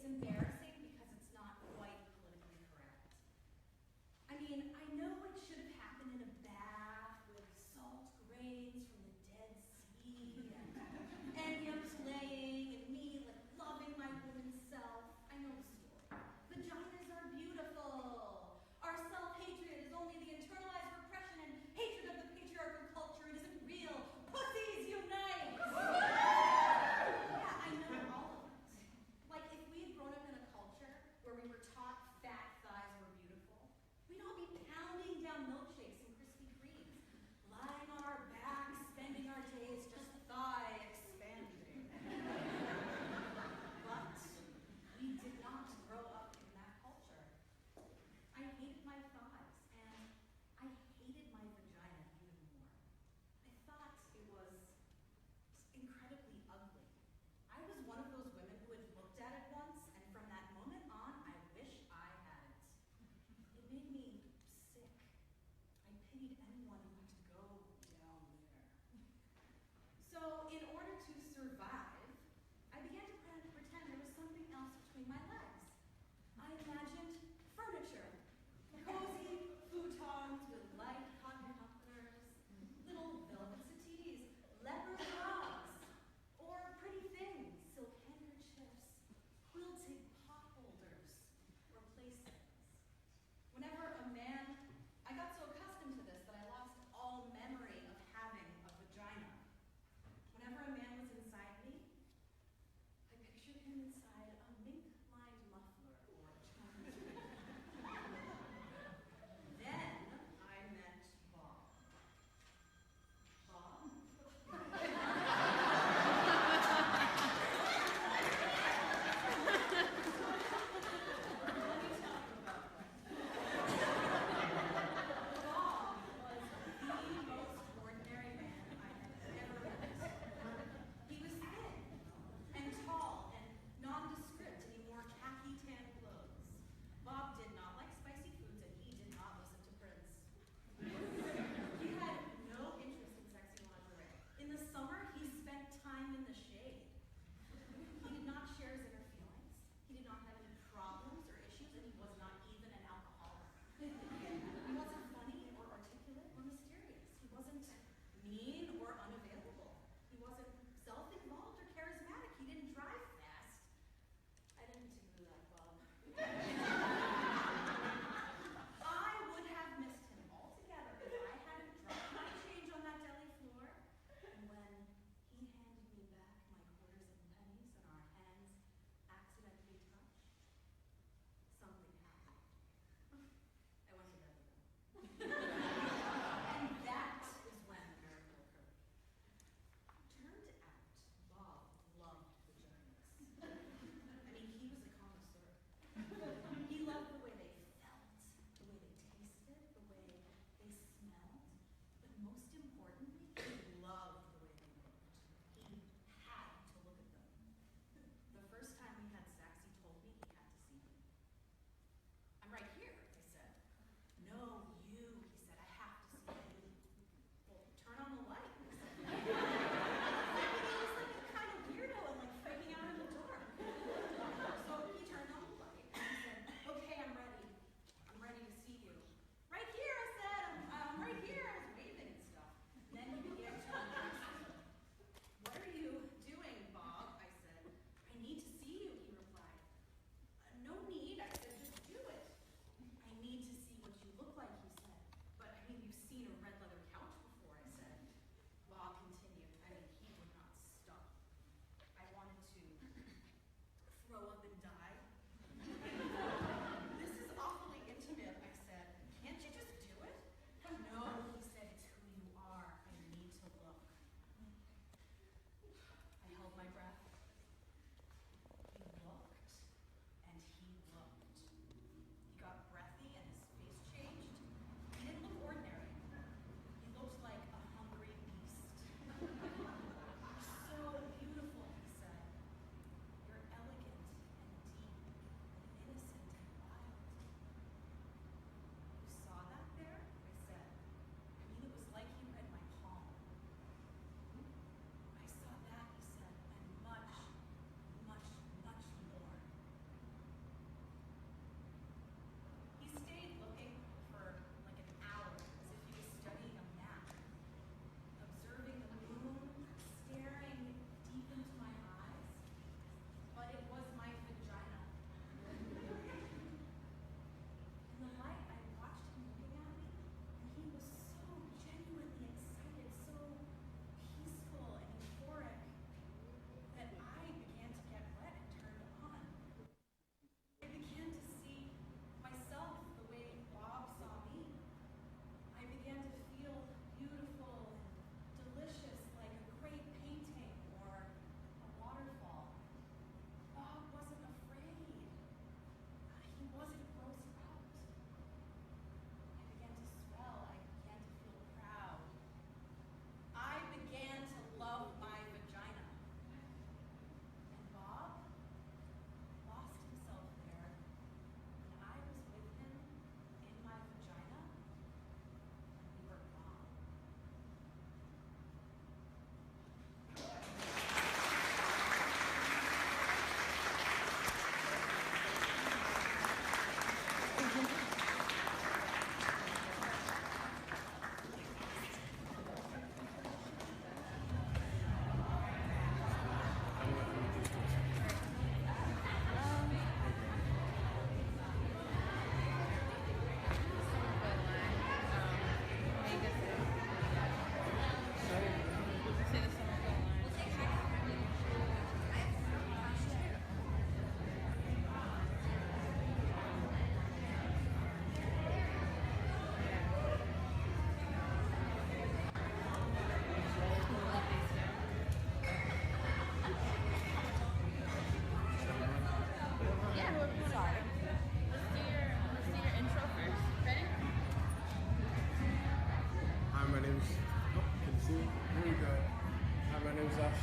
It's embarrassing because it's not quite politically correct. I mean, I know it should have happened in a bath with salt grains from the Dead Sea, and eniums laying, and me like loving my woman's self. I know the story. Vaginas are beautiful. Our self-hatred is only the internalized repression and hatred of the patriarchal culture. It isn't real. Pussies unite! Yeah, I know all of it. Like, if we had grown up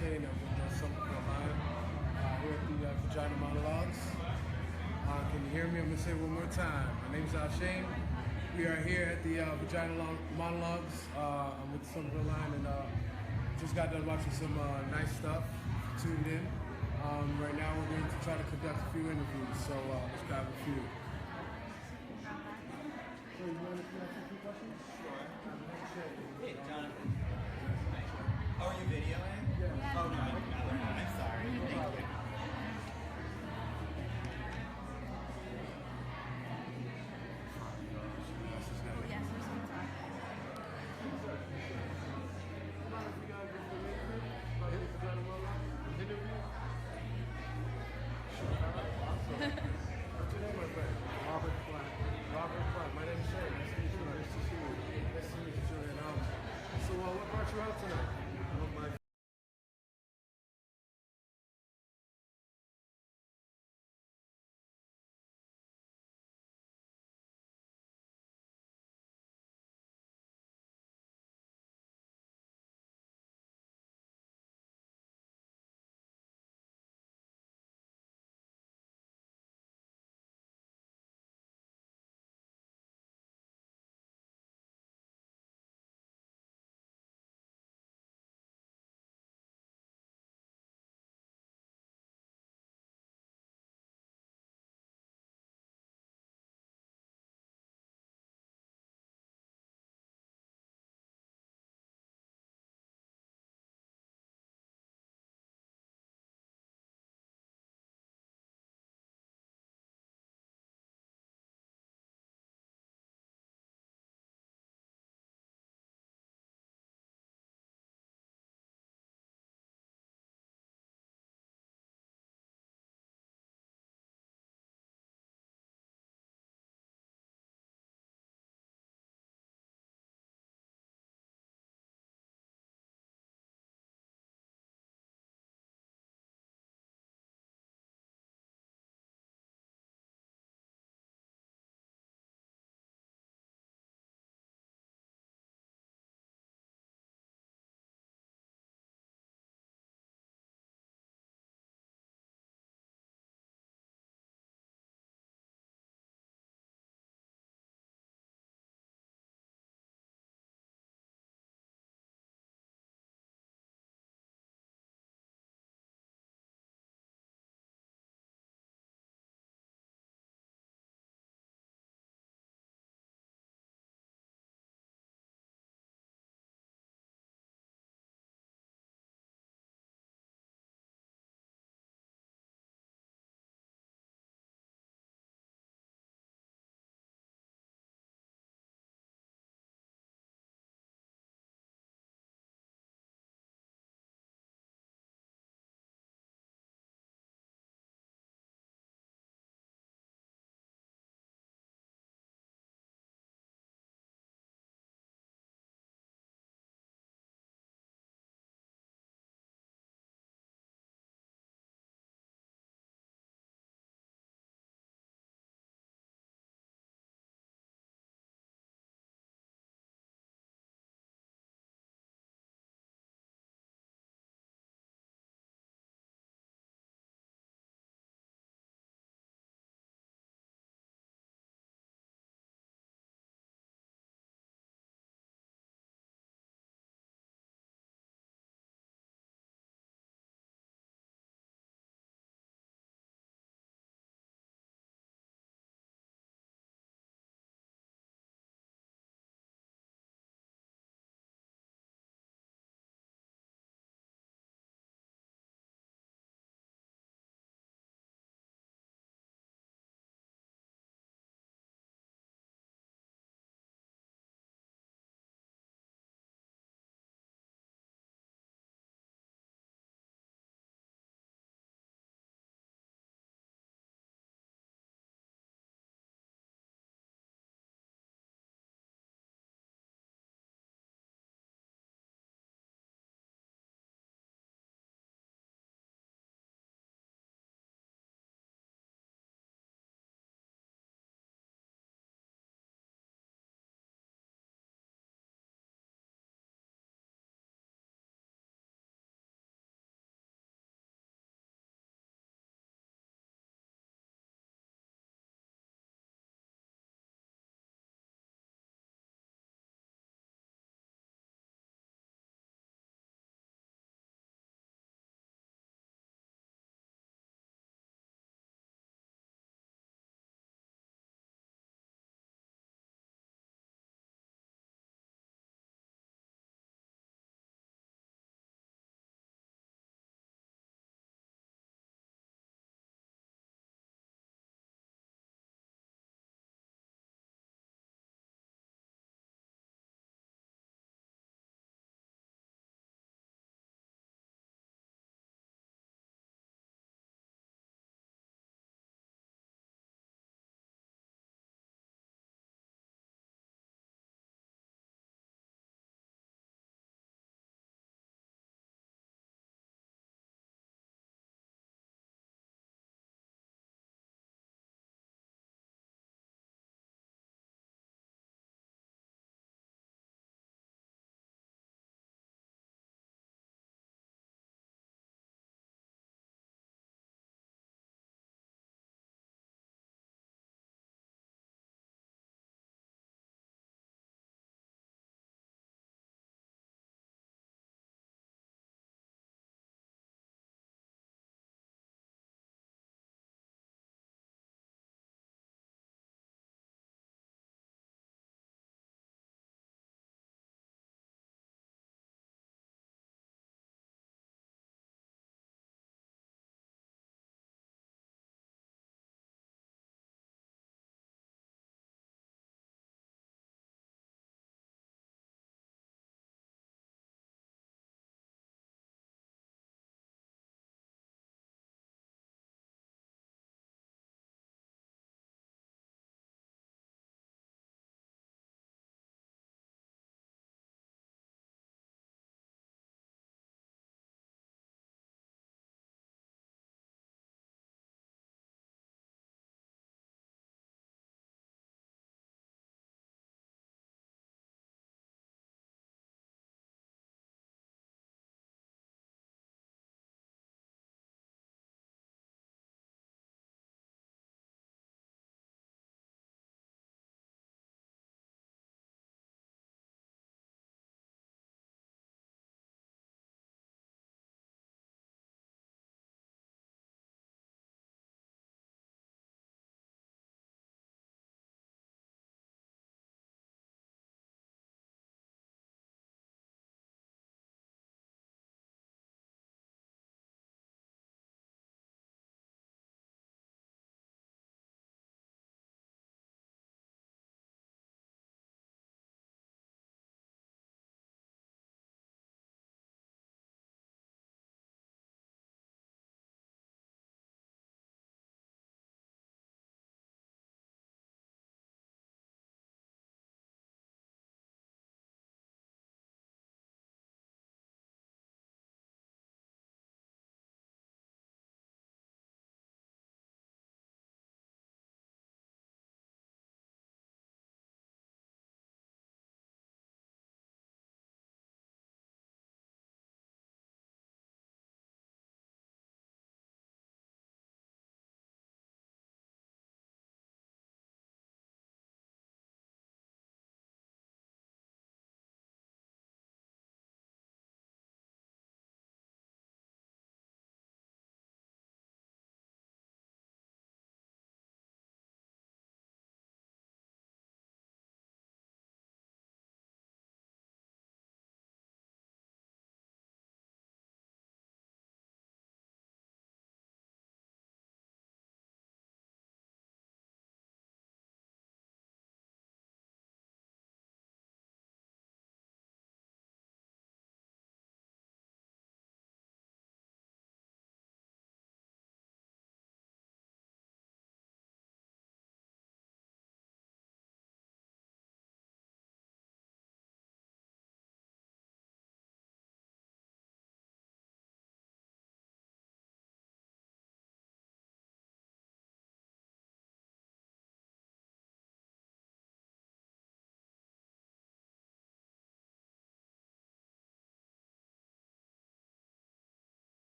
Shane. I'm with the Somerville Line here at the Vagina Monologues. Can you hear me? I'm going to say it one more time. My name is Shane. We are here at the Vagina Monologues. I'm with the Somerville Line and just got done watching some nice stuff. Tuned in. Right now we're going to try to conduct a few interviews, so let's grab a few. So you want to ask a few questions? Sure. Hey, Jonathan. Hi. Oh, are you videoing? Yeah. Oh, no, I'm sorry. Thank you. My name is Shane. Nice to meet you. Nice to see you. Nice to meet you, Julian. So what brought you out tonight?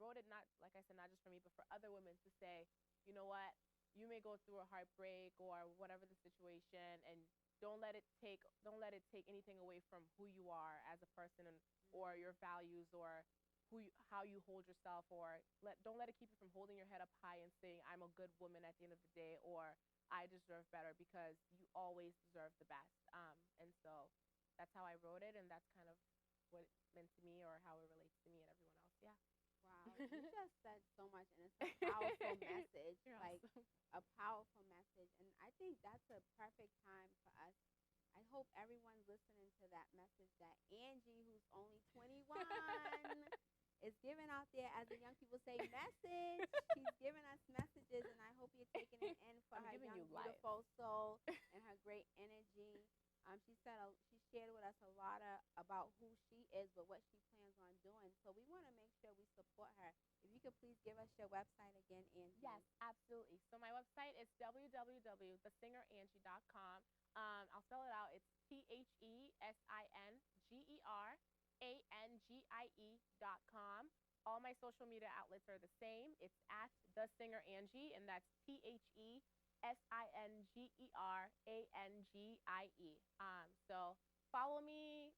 wrote it, not like I said, not just for me, but for other women to say, you know what, you may go through a heartbreak or whatever the situation, and don't let it take anything away from who you are as a person, or your values, or how you hold yourself, or don't let it keep you from holding your head up high and saying, I'm a good woman at the end of the day, or I deserve better, because you always deserve the best. And so that's how I wrote it, and that's kind of what it meant to me, or how it relates to me and everyone else. Yeah. Wow, you just said so much, and it's a powerful message, You're like awesome. a powerful message, and I think that's a perfect time for us. I hope everyone's listening to that message that Angie, who's only 21, is giving out there, as the young people say, message. She's giving us messages, and I hope you're taking it in for I'm her giving young, you life. beautiful soul and her great energy. She shared with us a lot about who she is, but what she plans on doing. So we want to make sure we support her. If you could please give us your website again, Angie. Yes, absolutely. So my website is www.thesingerangie.com. I'll spell it out. It's TheSingerangie.com. All my social media outlets are the same. It's at The Singer Angie, and that's TheSingerangie. So follow me,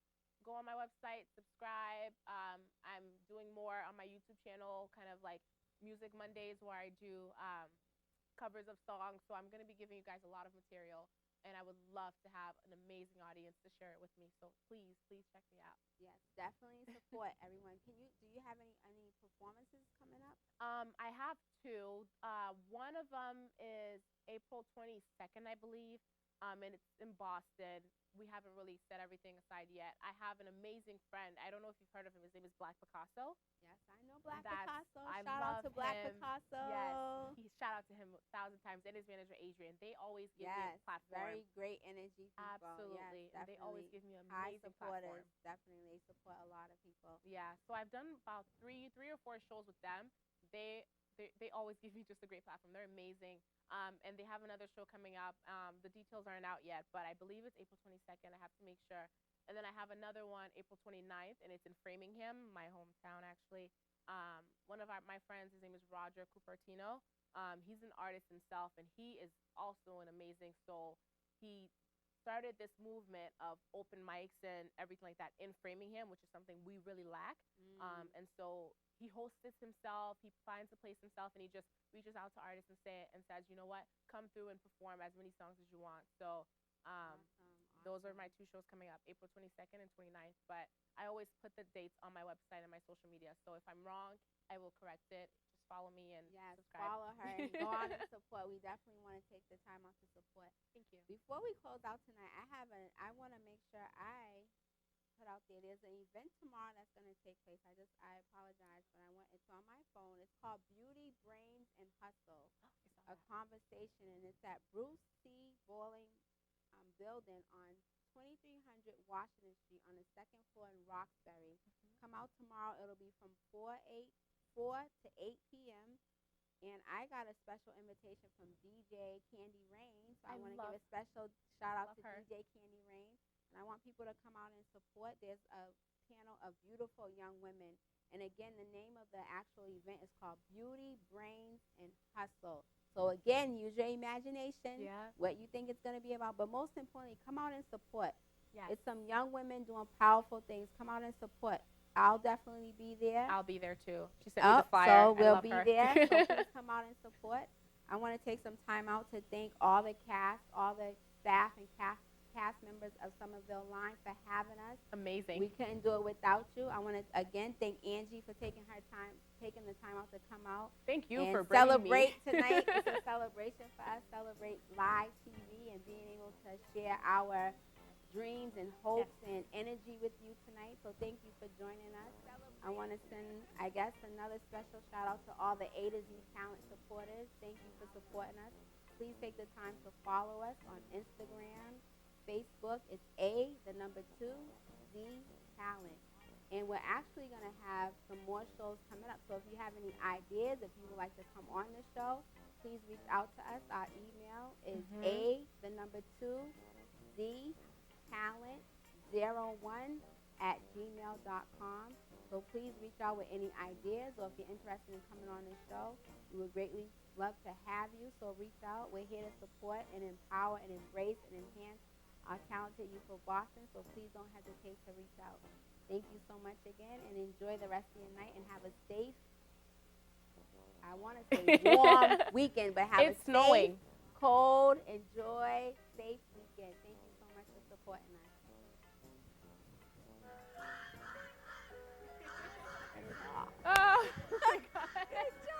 go on my website, subscribe. I'm doing more on my YouTube channel, kind of like Music Mondays, where I do covers of songs. So I'm going to be giving you guys a lot of material, and I would love to have an amazing audience to share it with me. So please check me out. Yes, definitely support everyone. Do you have any performances coming up? I have two. One of them is April 22nd, I believe, and it's in Boston. We haven't really set everything aside yet. I have an amazing friend. I don't know if you've heard of him. His name is Black Picasso. Yes, I know Black That's- Picasso. I Shout out to love Black him. Picasso. Yes, shout out to him 1,000 times, and his manager Adrian. They always give me a platform. Very great energy people. Absolutely, Yes, and they always give me an high amazing supporters. platform. Definitely, they support a lot of people. Yeah, so I've done about three or four shows with them. They always give me just a great platform. They're amazing. And they have another show coming up. The details aren't out yet, but I believe it's April 22nd. I have to make sure. And then I have another one April 29th, and it's in Framingham, my hometown, actually. One of my friends, his name is Roger Cupertino. He's an artist himself, and he is also an amazing soul. He started this movement of open mics and everything like that in Framingham, which is something we really lack. And so he hosts this himself. He finds a place himself, and he just reaches out to artists and says, you know what, come through and perform as many songs as you want. So Awesome. those are my two shows coming up, April 22nd and 29th. But I always put the dates on my website and my social media. So if I'm wrong, I will correct it. Just follow me and subscribe. Follow her and go out and support. We definitely want to take the time out to support. Thank you. Before we close out tonight, I want to make sure I put out there's an event tomorrow that's going to take place. I apologize, but it's on my phone. It's called Beauty, Brains, and Hustle, a conversation, and it's at Bruce C. Boiling building on 2300 Washington Street on the second floor in Roxbury. Come out tomorrow. It'll be from 4 to 8 p.m. And I got a special invitation from DJ Candy Rain. So I want to give a special shout out to her. DJ Candy Rain. And I want people to come out and support. There's a panel of beautiful young women. And again, the name of the actual event is called Beauty, Brains, and Hustle. So again, use your imagination, what you think it's going to be about. But most importantly, come out and support. Yes. It's some young women doing powerful things. Come out and support. I'll definitely be there. I'll be there too. She sent me the flyer. So we'll be her. there. So please come out and support. I want to take some time out to thank all the cast, all the staff and cast members of Somerville Line for having us. Amazing. We couldn't do it without you. I want to again thank Angie for taking the time out to come out. Thank you and for bringing celebrate me. tonight. It's a celebration for us. Celebrate live TV and being able to share our dreams and hopes and energy with you tonight. So thank you for joining us. I want to send, another special shout out to all the A to Z talent supporters. Thank you for supporting us. Please take the time to follow us on Instagram, Facebook. It's A2, Z Talent. And we're actually going to have some more shows coming up. So if you have any ideas, if you would like to come on the show, please reach out to us. Our email is A2, Z Talent 01 @gmail.com. So please reach out with any ideas, or if you're interested in coming on this show, we would greatly love to have you. So reach out. We're here to support and empower and embrace and enhance our talented youth of Boston. So please don't hesitate to reach out. Thank you so much again, and enjoy the rest of your night, and have a safe, I want to say warm weekend, but have It's a snowing. safe, cold, enjoy, safe weekend. Thank you so much for supporting us. Oh my God. Good job.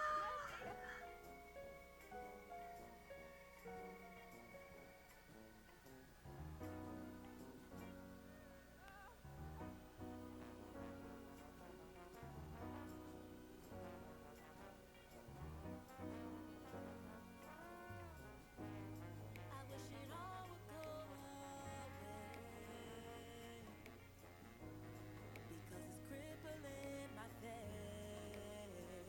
I wish it all would go away because it's crippling my faith.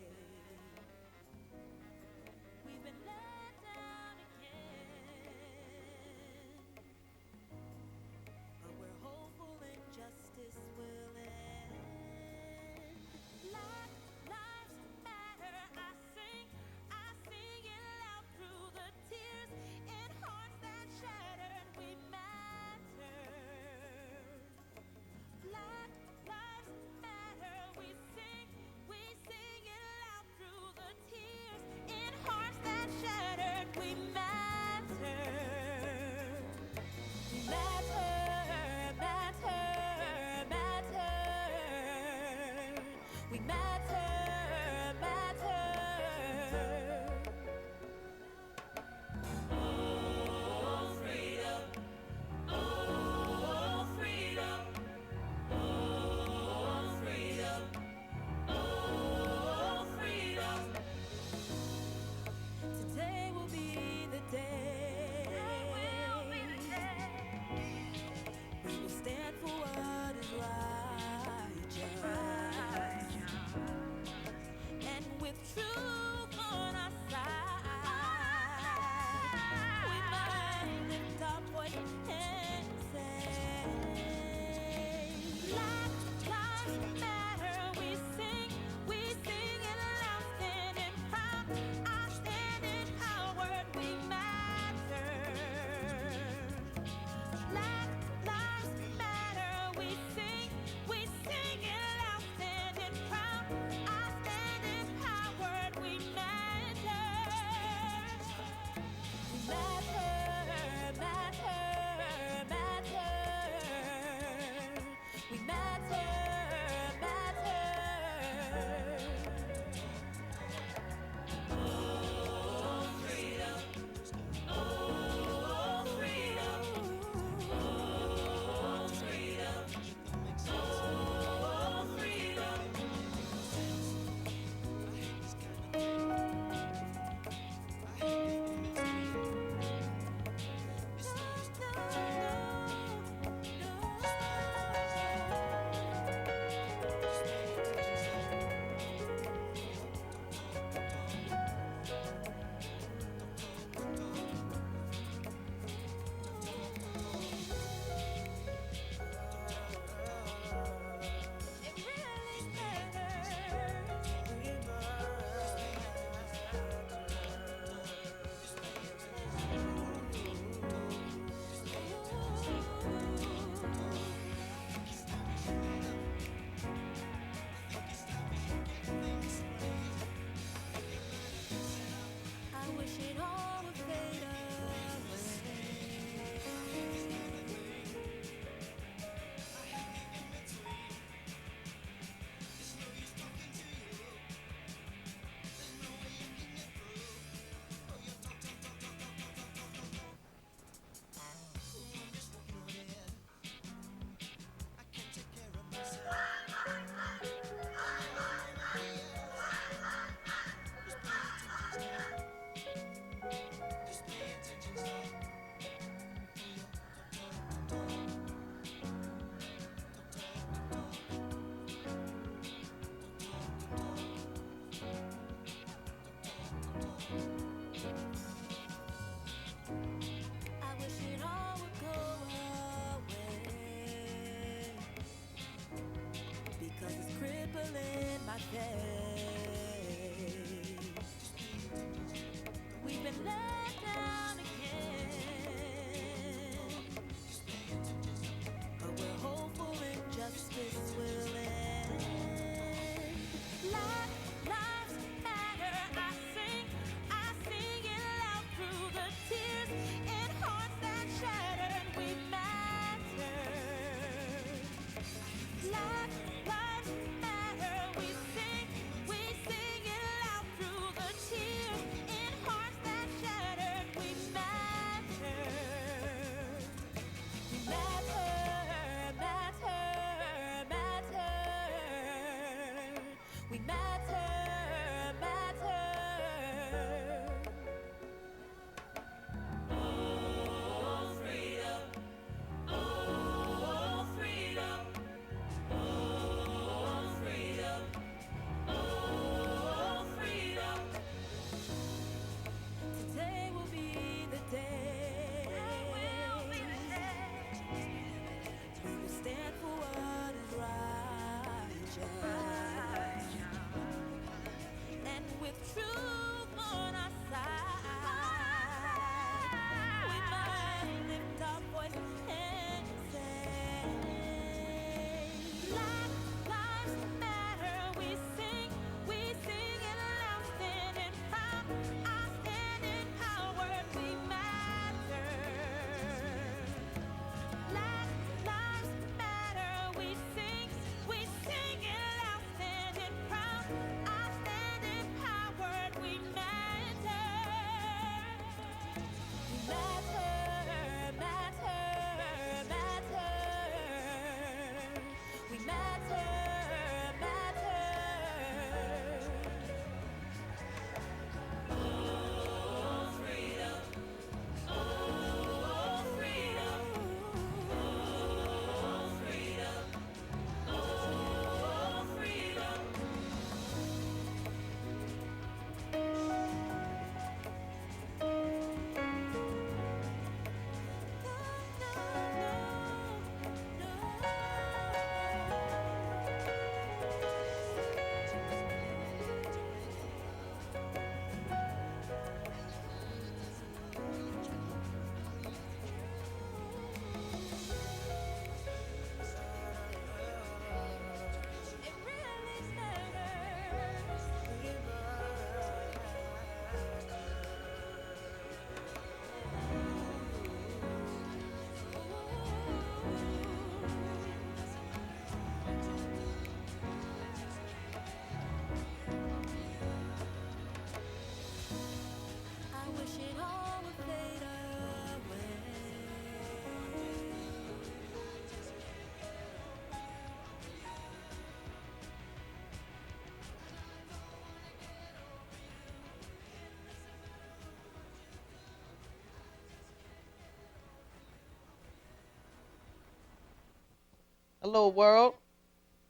Hello, world.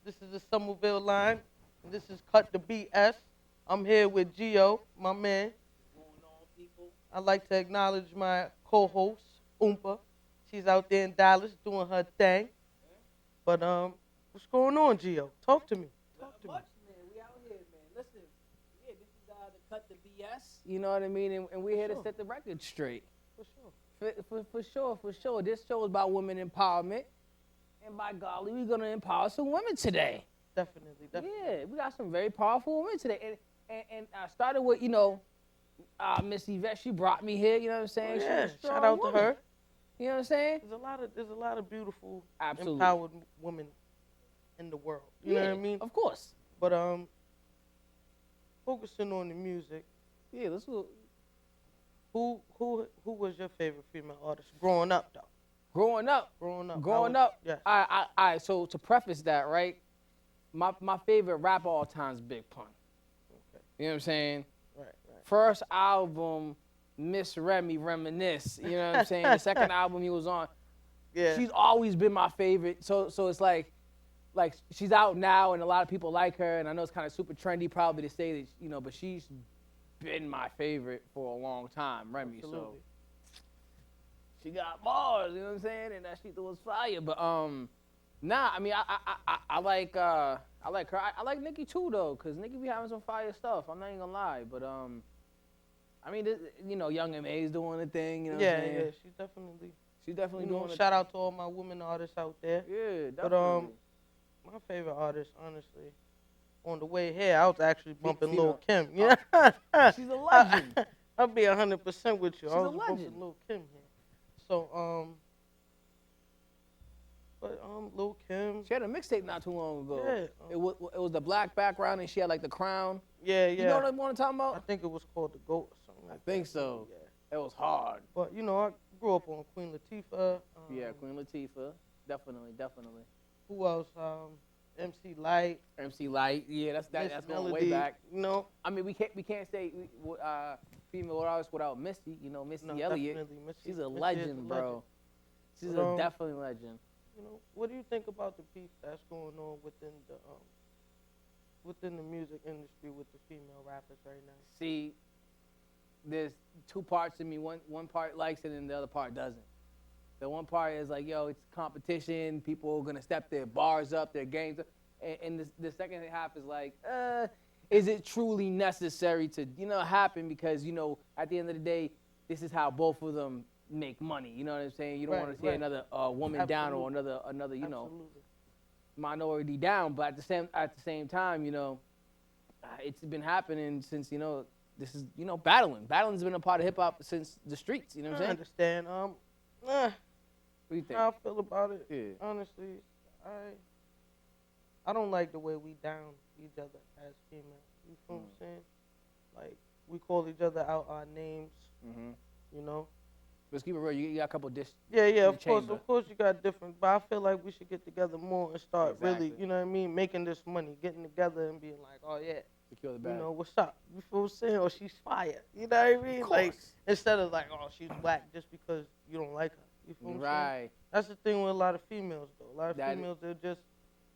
This is the Somerville Line, and this is Cut the BS. I'm here with Gio, my man. I'd like to acknowledge my co-host, Oompa. She's out there in Dallas doing her thing. But what's going on, Gio? Talk to me. Talk to me. Man. We out here, man. Listen, yeah, this is to cut the BS. You know what I mean? And we're here to set the record straight. For sure. For sure. This show is about women empowerment. And by golly, we're going to empower some women today. Definitely. Yeah, we got some very powerful women today. And I started with, Miss Yvette. She brought me here, you know what I'm saying? Oh, yeah, She's a strong shout out woman. to her. You know what I'm saying? There's a lot of beautiful, Absolutely. empowered women in the world. You know what I mean? Of course. But focusing on the music. Yeah, let's go. Who was your favorite female artist growing up, though? Growing up. Yes. All right. So to preface that, right, my favorite rapper all time is Big Pun. Okay. You know what I'm saying? Right. First album, Miss Remy Reminisce. You know what I'm saying? The second album he was on. Yeah. She's always been my favorite. So it's like she's out now and a lot of people like her, and I know it's kind of super trendy probably to say that, but she's been my favorite for a long time, Remy. Absolutely. So she got bars, you know what I'm saying? And that shit was fire. But nah, I mean I like her. I like Nicki too though, cause Nicki be having some fire stuff. I'm not even gonna lie. But I mean, Young M.A.'s doing the thing. You know what I'm saying? Yeah. She's definitely doing it. Shout out to all my women artists out there. Yeah, definitely. But my favorite artist, honestly, on the way here, I was actually bumping Female. Lil Kim. Yeah. She's a legend. I'll be 100% with you. She's I a was bumping legend. Lil Kim here. So Lil Kim. She had a mixtape not too long ago. Yeah. It was the black background and she had like the crown. Yeah. You know what I'm talking about? I think it was called The Goat or something like that. I think so. Yeah. It was hard. But I grew up on Queen Latifah. Yeah, Queen Latifah. Definitely. Who else? MC Light. MC Light. Yeah, that's Miss going way Melody, back. I mean, we can't say female artist without Missy. Missy No, Elliott. definitely. Missy She's is a a legend, bro. She's But, definitely legend. What do you think about the beef that's going on within the music industry with the female rappers right now? See, there's two parts to me. One part likes it and the other part doesn't. The one part is like, yo, it's competition. People are gonna step their bars up, their games up. And the second half is like, is it truly necessary to, happen? Because, at the end of the day, this is how both of them make money. You know what I'm saying? You don't want to see another woman down or another Absolutely. minority down. But at the same time, it's been happening since, this is, battling. Battling's been a part of hip hop since the streets. You know what I'm I saying? understand. What do you think? How I feel about it? Yeah. Honestly, I don't like the way we down each other as females. You feel what I'm saying? Like, we call each other out our names. Let's keep it real. You got a couple dish. Yeah, in the of chamber. course you got different, but I feel like we should get together more and start really, Exactly. making this money, getting together and being like, oh yeah, Secure the bag. what's up? You feel what I'm saying? Or she's fire. You know what I mean? Of Like, course. instead of like, oh, she's whack just because you don't like her. You feel what I'm saying? Right. That's the thing with a lot of females though. A lot of That- females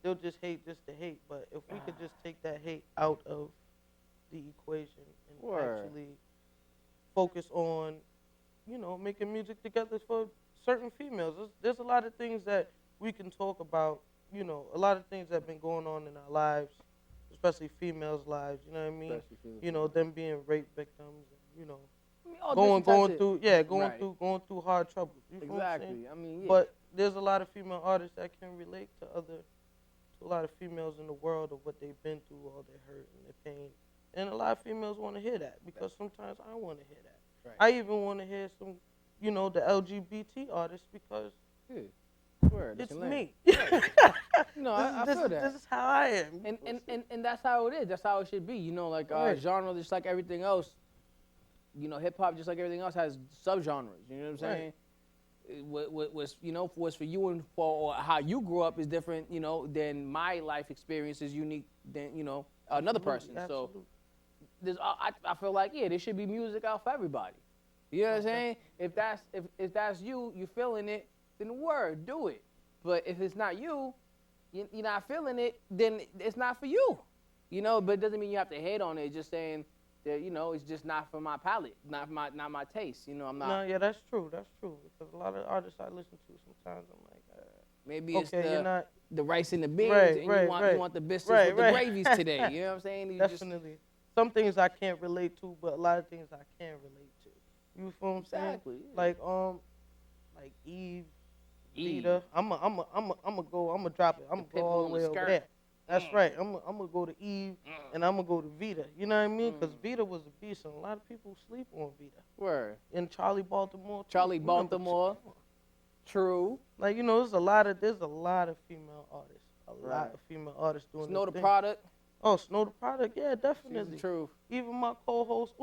they'll just hate just to hate. But if we could just take that hate out of the equation and Word. actually focus on, making music together for certain females. There's a lot of things that we can talk about, a lot of things that have been going on in our lives, especially females' lives, you know what I mean? Especially females. Them being rape victims, All going different types through Right. going through hard trouble. You feel what I'm saying? Exactly. I mean, yeah. But there's a lot of female artists that can relate to a lot of females in the world of what they've been through, all their hurt and their pain. And a lot of females want to hear that because sometimes I want to hear that. Right. I even want to hear some, the LGBT artists because Yeah. Word, that's it's your lane. me. No, I feel that. This is how I am. And that's how it is. That's how it should be. Right. Genre just like everything else. Hip hop just like everything else has subgenres. You know what I'm saying? What's for you and for how you grew up is different. Than my life experience is unique than another person. Absolutely. So I feel like there should be music out for everybody. You know what I'm saying? If that's you feeling it, then word, do it. But if it's not you, you're not feeling it, then it's not for you. You know, but it doesn't mean you have to hate on it. It's just saying that, you know, it's just not for my palate, not my taste. You know, I'm not. No, yeah, that's true. That's true. Because a lot of artists I listen to, sometimes I'm like, Maybe it's okay, you're not. the rice and the beans, Right, and right, you right. want the biscuits Right, with right. the gravies today. You know what I'm saying? You just- Definitely. Some things I can't relate to, but a lot of things I can relate to. You feel what I'm saying? Exactly. Yeah. Like Eve, Eve. Vita. I'm gonna drop it. I'm The gonna go all Pitbull the way and over skirt. there. That's right. I'm gonna go to Eve and I'm gonna go to Vita. You know what I mean? Because Mm. Vita was a beast, and a lot of people sleep on Vita. Word. And Charlie Baltimore. Too. Charlie Remember, Baltimore. True. like, you know, there's a lot of female artists. A lot Right. of female artists doing Snow this the thing. product. Oh, Snow the Product, yeah, She's definitely. the truth. Even my co-host,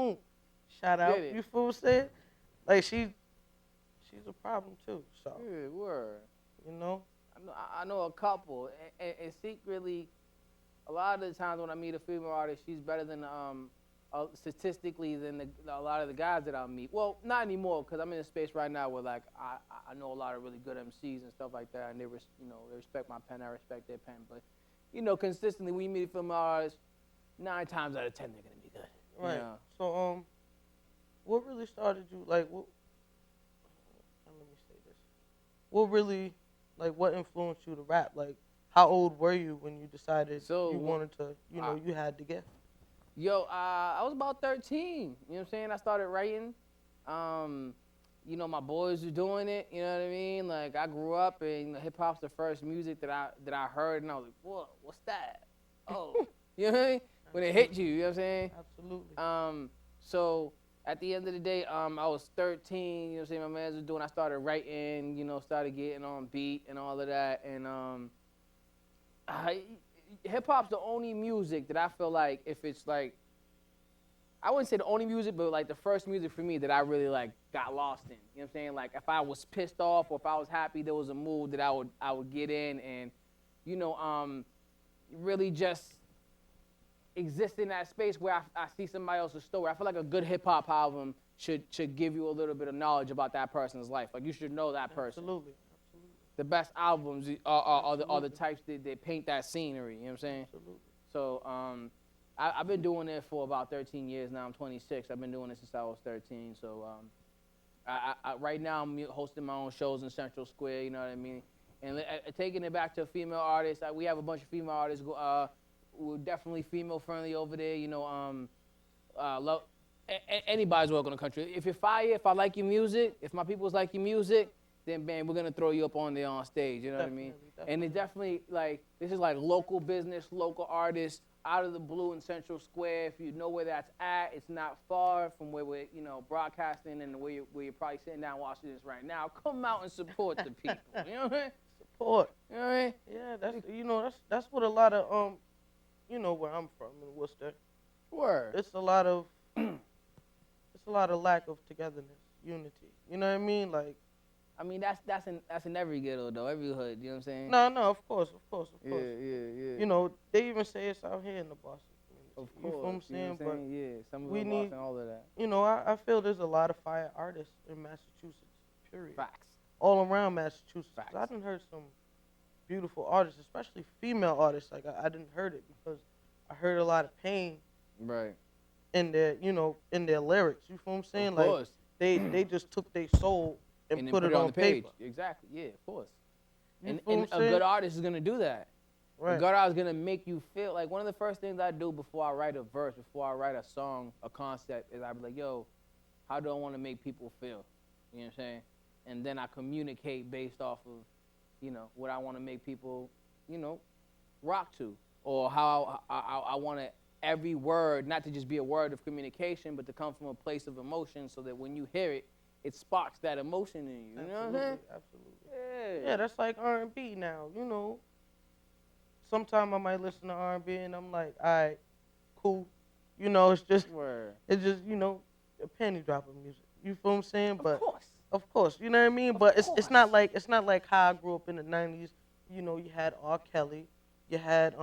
shout out. Get it. You feel what I'm saying? Like she's a problem too. So Good word. you know, I know a couple, and secretly, a lot of the times when I meet a female artist, she's better than statistically than a lot of the guys that I meet. Well, not anymore, because I'm in a space right now where like I know a lot of really good MCs and stuff like that, and they respect my pen, I respect their pen. But you know, consistently, when you meet a female artist, 9 times out of 10 they're gonna be good. right? You know? So what really started you like? What? Let me say this. What really, like, what influenced you to rap? Like, how old were you when you decided So, you wanted to? You know, you had the gift. Yo, I was about 13. You know what I'm saying? I started writing. You know, my boys were doing it. You know what I mean? Like, I grew up, and you know, hip hop's the first music that I heard, and I was like, what's that? Oh, you know what I mean? When it hit you, you know what I'm saying? Absolutely. So at the end of the day, I was 13. You know what I'm saying? My mans was doing. I started writing. You know, started getting on beat and all of that, and hip hop's the only music that I feel like, if it's like, I wouldn't say the only music, but like the first music for me that I really like got lost in. You know what I'm saying? Like if I was pissed off or if I was happy, there was a mood that I would get in, and you know, really just exist in that space where I see somebody else's story. I feel like a good hip hop album should give you a little bit of knowledge about that person's life. Like you should know that person. Absolutely. The best albums are the types that paint that scenery. You know what I'm saying? Absolutely. So I've been doing it for about 13 years now. I'm 26. I've been doing it since I was 13. So right now I'm hosting my own shows in Central Square. You know what I mean? And taking it back to female artists, we have a bunch of female artists. We're definitely female friendly over there. You know, anybody's welcome in the country. If you're fire, if I like your music, if my people's like your music, then man, we're gonna throw you up on there on stage. You know what I mean? Definitely. And it definitely, like, this is like local business, local artists out of the blue in Central Square. If you know where that's at, it's not far from where we're, you know, broadcasting and where you're probably sitting down watching this right now. Come out and support the people. You know what I mean? Support. You know what I mean? Yeah, that's what a lot of you know where I'm from in Worcester. Word. It's a lot of lack of togetherness, unity. You know what I mean? Like, I mean, that's in every ghetto though, every hood. You know what I'm saying? no, of course. Yeah. You know, they even say it's out here in the Boston community. Of You feel course. what I'm saying? You know what I'm saying? Yeah. Some of we them need- and all of that. You know, I feel there's a lot of fire artists in Massachusetts. Period. Facts. All around Massachusetts. Facts. I done heard some beautiful artists, especially female artists. Like I didn't heard it because I heard a lot of pain Right. in their, you know, in their lyrics. You feel what I'm saying? Of Like course. they just took their soul and then put it on the page. paper. Exactly. Yeah. Of course. You And feel what a I'm saying? good artist is gonna do that. Right. A good artist is gonna make you feel like one of the first things I do before I write a verse, before I write a song, a concept, is I be like, yo, how do I want to make people feel? You know what I'm saying? And then I communicate based off of, you know, what I want to make people, you know, rock to, or how I want to every word not to just be a word of communication, but to come from a place of emotion, so that when you hear it, it sparks that emotion in you. You know what I'm saying? Absolutely. Yeah. Yeah, that's like R&B now. You know, sometimes I might listen to R&B and I'm like, all right, cool. You know, it's just Word. you know, a penny drop of music. You feel what I'm saying? Of course. Of course, you know what I mean. But it's not like how I grew up in the '90s. You know, you had R. Kelly, you had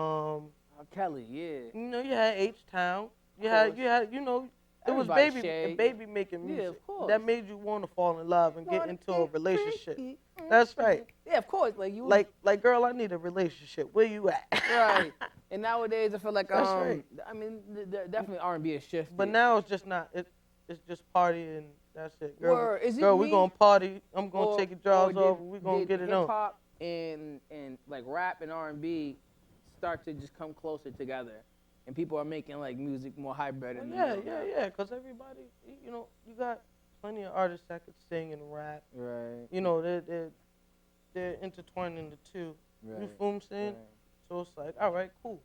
Kelly, yeah. you know, you had H Town, you Of had you know, It was Everybody share. baby making Yeah, music. of course. That made you want to fall in love and get Wanna into a get relationship. freaky. That's right. Yeah, of course. Like you. Like, girl, I need a relationship. Where you at? Right. And nowadays, I feel like That's right. I mean, definitely R&B is shifted. But now it's just not. It's just party and that's it. Girl, Word. Is it girl, we me? gonna party. I'm gonna Or- take your drawers or off. We gonna did get it on. Hip hop and like rap and R&B start to just come closer together, and people are making like music more hybrid. Well, in the yeah, middle now. yeah. Cause everybody, you know, you got plenty of artists that could sing and rap. Right. You know, they're intertwining the two. Right. You feel what I'm saying? Right. So it's like, all right, cool.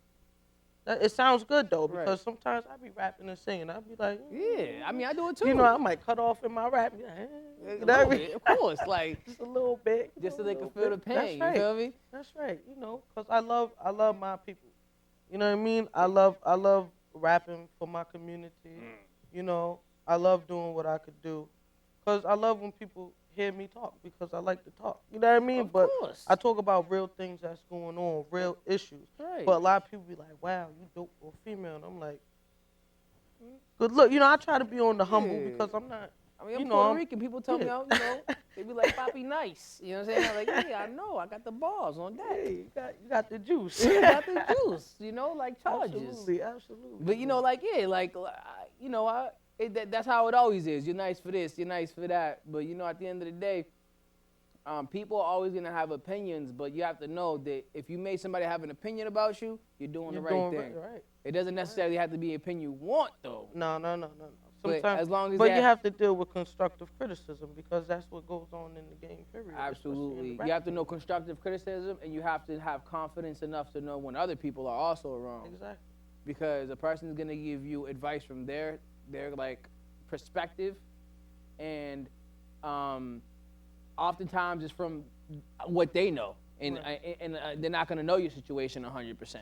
It sounds good though, Right. because sometimes I be rapping and singing. I be like, Yeah, I mean, I do it too. you know, I might cut off in my rap. Be like, A you know what I little mean? bit, of course, like Just a little bit. just so a they can little feel the bit. pain. That's right. You feel me? That's right. You know, cause I love my people. You know what I mean? I love rapping for my community. You know, I love doing what I could do, cause I love when people hear me talk because I like to talk. You know what I mean? Of But course. I talk about real things that's going on, real issues. Right. But a lot of people be like, "Wow, you dope for a female," and I'm like, "Good look." You know, I try to be on the humble Yeah. because I'm not. I mean, I'm you know, Puerto I'm- Rican. People tell me, yeah. they be like, "Papi, nice." You know what I'm saying? I'm like, yeah, I know. I got the balls on that. Hey, you got the juice. You got the juice. You know, like charges. Absolutely, absolutely. But you know, like that's how it always is. You're nice for this. You're nice for that. But you know, at the end of the day, people are always gonna have opinions. But you have to know that if you made somebody have an opinion about you, you're doing You're the right doing thing. right. It doesn't necessarily have to be an opinion you want, though. No. But Sometimes, as long as but that- you have to deal with constructive criticism because that's what goes on in the game. Period. especially in the Absolutely. rap You have to game. know constructive criticism, and you have to have confidence enough to know when other people are also wrong. Exactly. Because a person is gonna give you advice from their like perspective, and oftentimes it's from what they know, and they're not gonna know your situation 100%.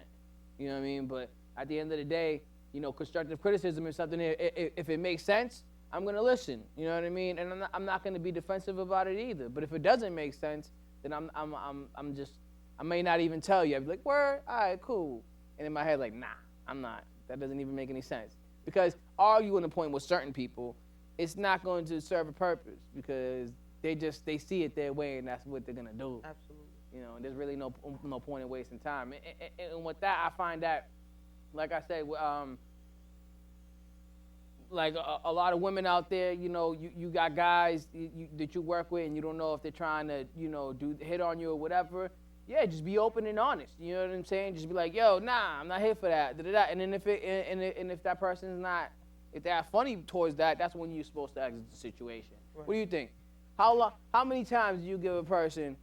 You know what I mean? But at the end of the day, you know, constructive criticism is something. If it makes sense, I'm gonna listen. You know what I mean? And I'm not gonna be defensive about it either. But if it doesn't make sense, then I'm just I may not even tell you. I'd be like, word, all right, cool. And in my head, like, nah, I'm not. That doesn't even make any sense. Because arguing a point with certain people, it's not going to serve a purpose because they see it their way and that's what they're gonna do. Absolutely. You know, and there's really no point in wasting time. And with that, I find that, like I said, like a lot of women out there, you know, you got guys that you work with and you don't know if they're trying to, you know, hit on you or whatever. Yeah, just be open and honest. You know what I'm saying? Just be like, yo, nah, I'm not here for that. Da-da-da. And then if that person's not, if they're funny towards that, that's when you're supposed to exit the situation. Right. What do you think? How many times do you give a person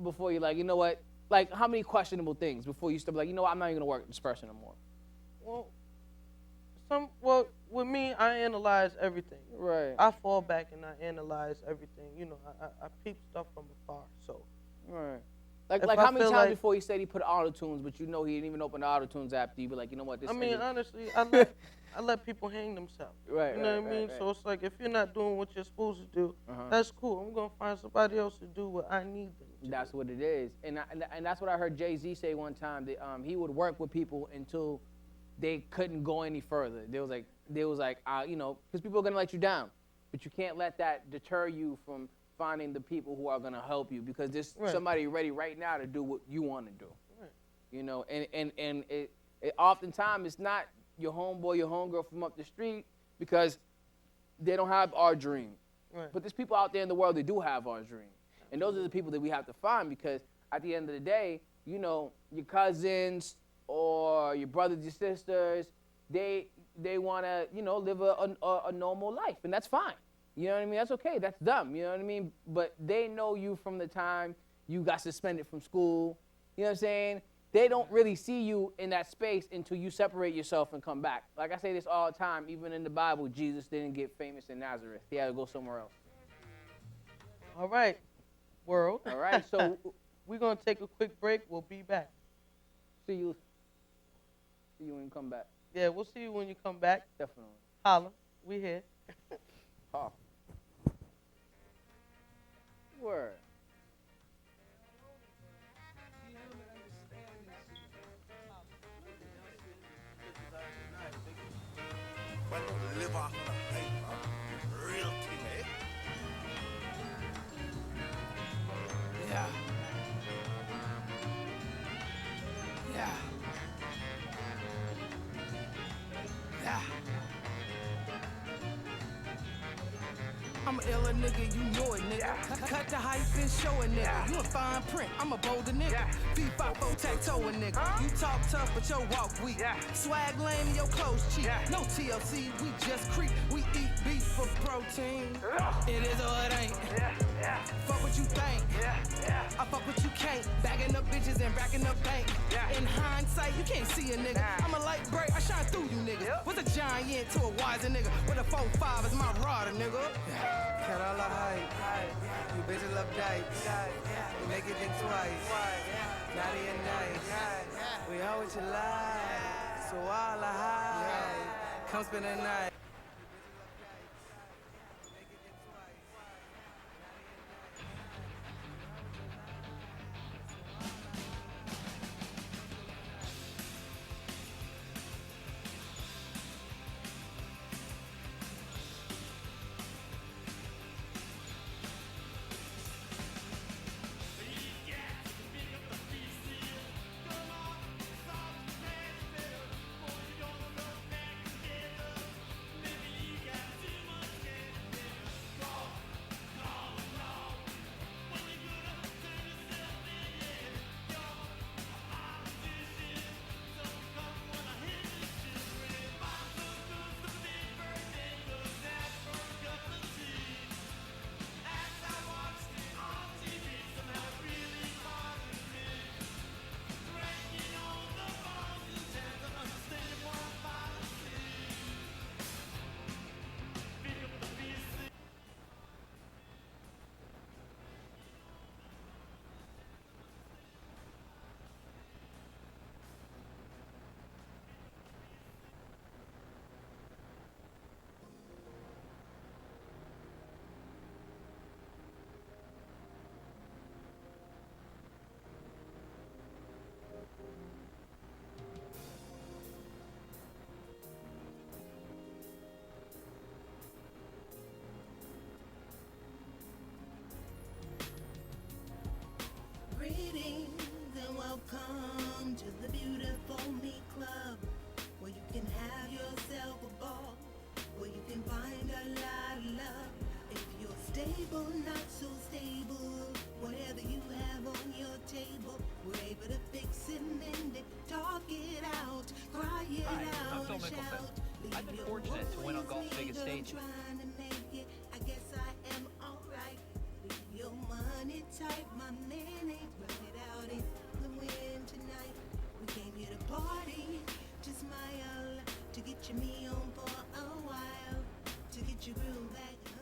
before you're like, you know what? Like, how many questionable things before you start like, you know what, I'm not even gonna work with this person no more? Well, with me, I analyze everything. Right. I fall back and I analyze everything. You know, I peep stuff from afar. So. Right. Like If I how many feel times like- before he said he put auto-tunes, but you know he didn't even open the auto-tunes app, you be like, you know what, this I mean, nigga- honestly, I let people hang themselves. Right, You know right, what I mean? right, So it's like if you're not doing what you're supposed to do, Uh-huh. that's cool. I'm gonna find somebody else to do what I need them to. That's do. what it is, and that's what I heard Jay-Z say one time. That he would work with people until they couldn't go any further. They was like, you know, because people are gonna let you down, but you can't let that deter you from finding the people who are gonna help you because there's Right. somebody ready right now to do what you want to do. Right. You know, and it oftentimes it's not your homeboy, your homegirl from up the street because they don't have our dream. Right. But there's people out there in the world that do have our dream. And those are the people that we have to find because at the end of the day, you know, your cousins or your brothers, your sisters, they want to, you know, live a normal life. And that's fine. You know what I mean? That's okay. That's them. You know what I mean? But they know you from the time you got suspended from school. You know what I'm saying? They don't really see you in that space until you separate yourself and come back. Like I say this all the time, even in the Bible, Jesus didn't get famous in Nazareth. He had to go somewhere else. All right, world. All right, so we're gonna take a quick break. We'll be back. see you when you come back. Yeah, we'll see you when you come back. Definitely. Holla. We here. Oh. Word. Live off I'm a iller nigga, you know it, nigga. Cut the hype and show it, nigga. You a fine print, I'm a bolder nigga. V5 tattoo a nigga. You talk tough, but your walk weak. Swag lame and your clothes cheap. No TLC, we just creep. We eat beef for protein. It is or it ain't. Fuck what you think. I fuck what you can't. Bagging up bitches and racking up bank. In hindsight, you can't see a nigga. I'm a light break, I shine through you niggas. What's a giant to a wiser nigga? With a 4-5 is my rider, nigga. Cut all the hype. You bitches love dikes. You make it think twice. Naughty and nice. We all what you like. So all the hype. Come spend the night. Greetings and welcome to the Beautiful Me Club, where you can have yourself a ball, where you can find a lot of love. If you're stable, not so stable, whatever you have on your table, we're able to fix it, mend it, talk it out, cry it Hi, I'm out, Phil and Mickelson. shout. I've been fortunate to win on golf's biggest stage. Trying to make it, I guess I am alright. Leave your money tight, my man ain't running out in the wind tonight. We came here to party, to smile, to get your me on for a while, to get your groove back, honey.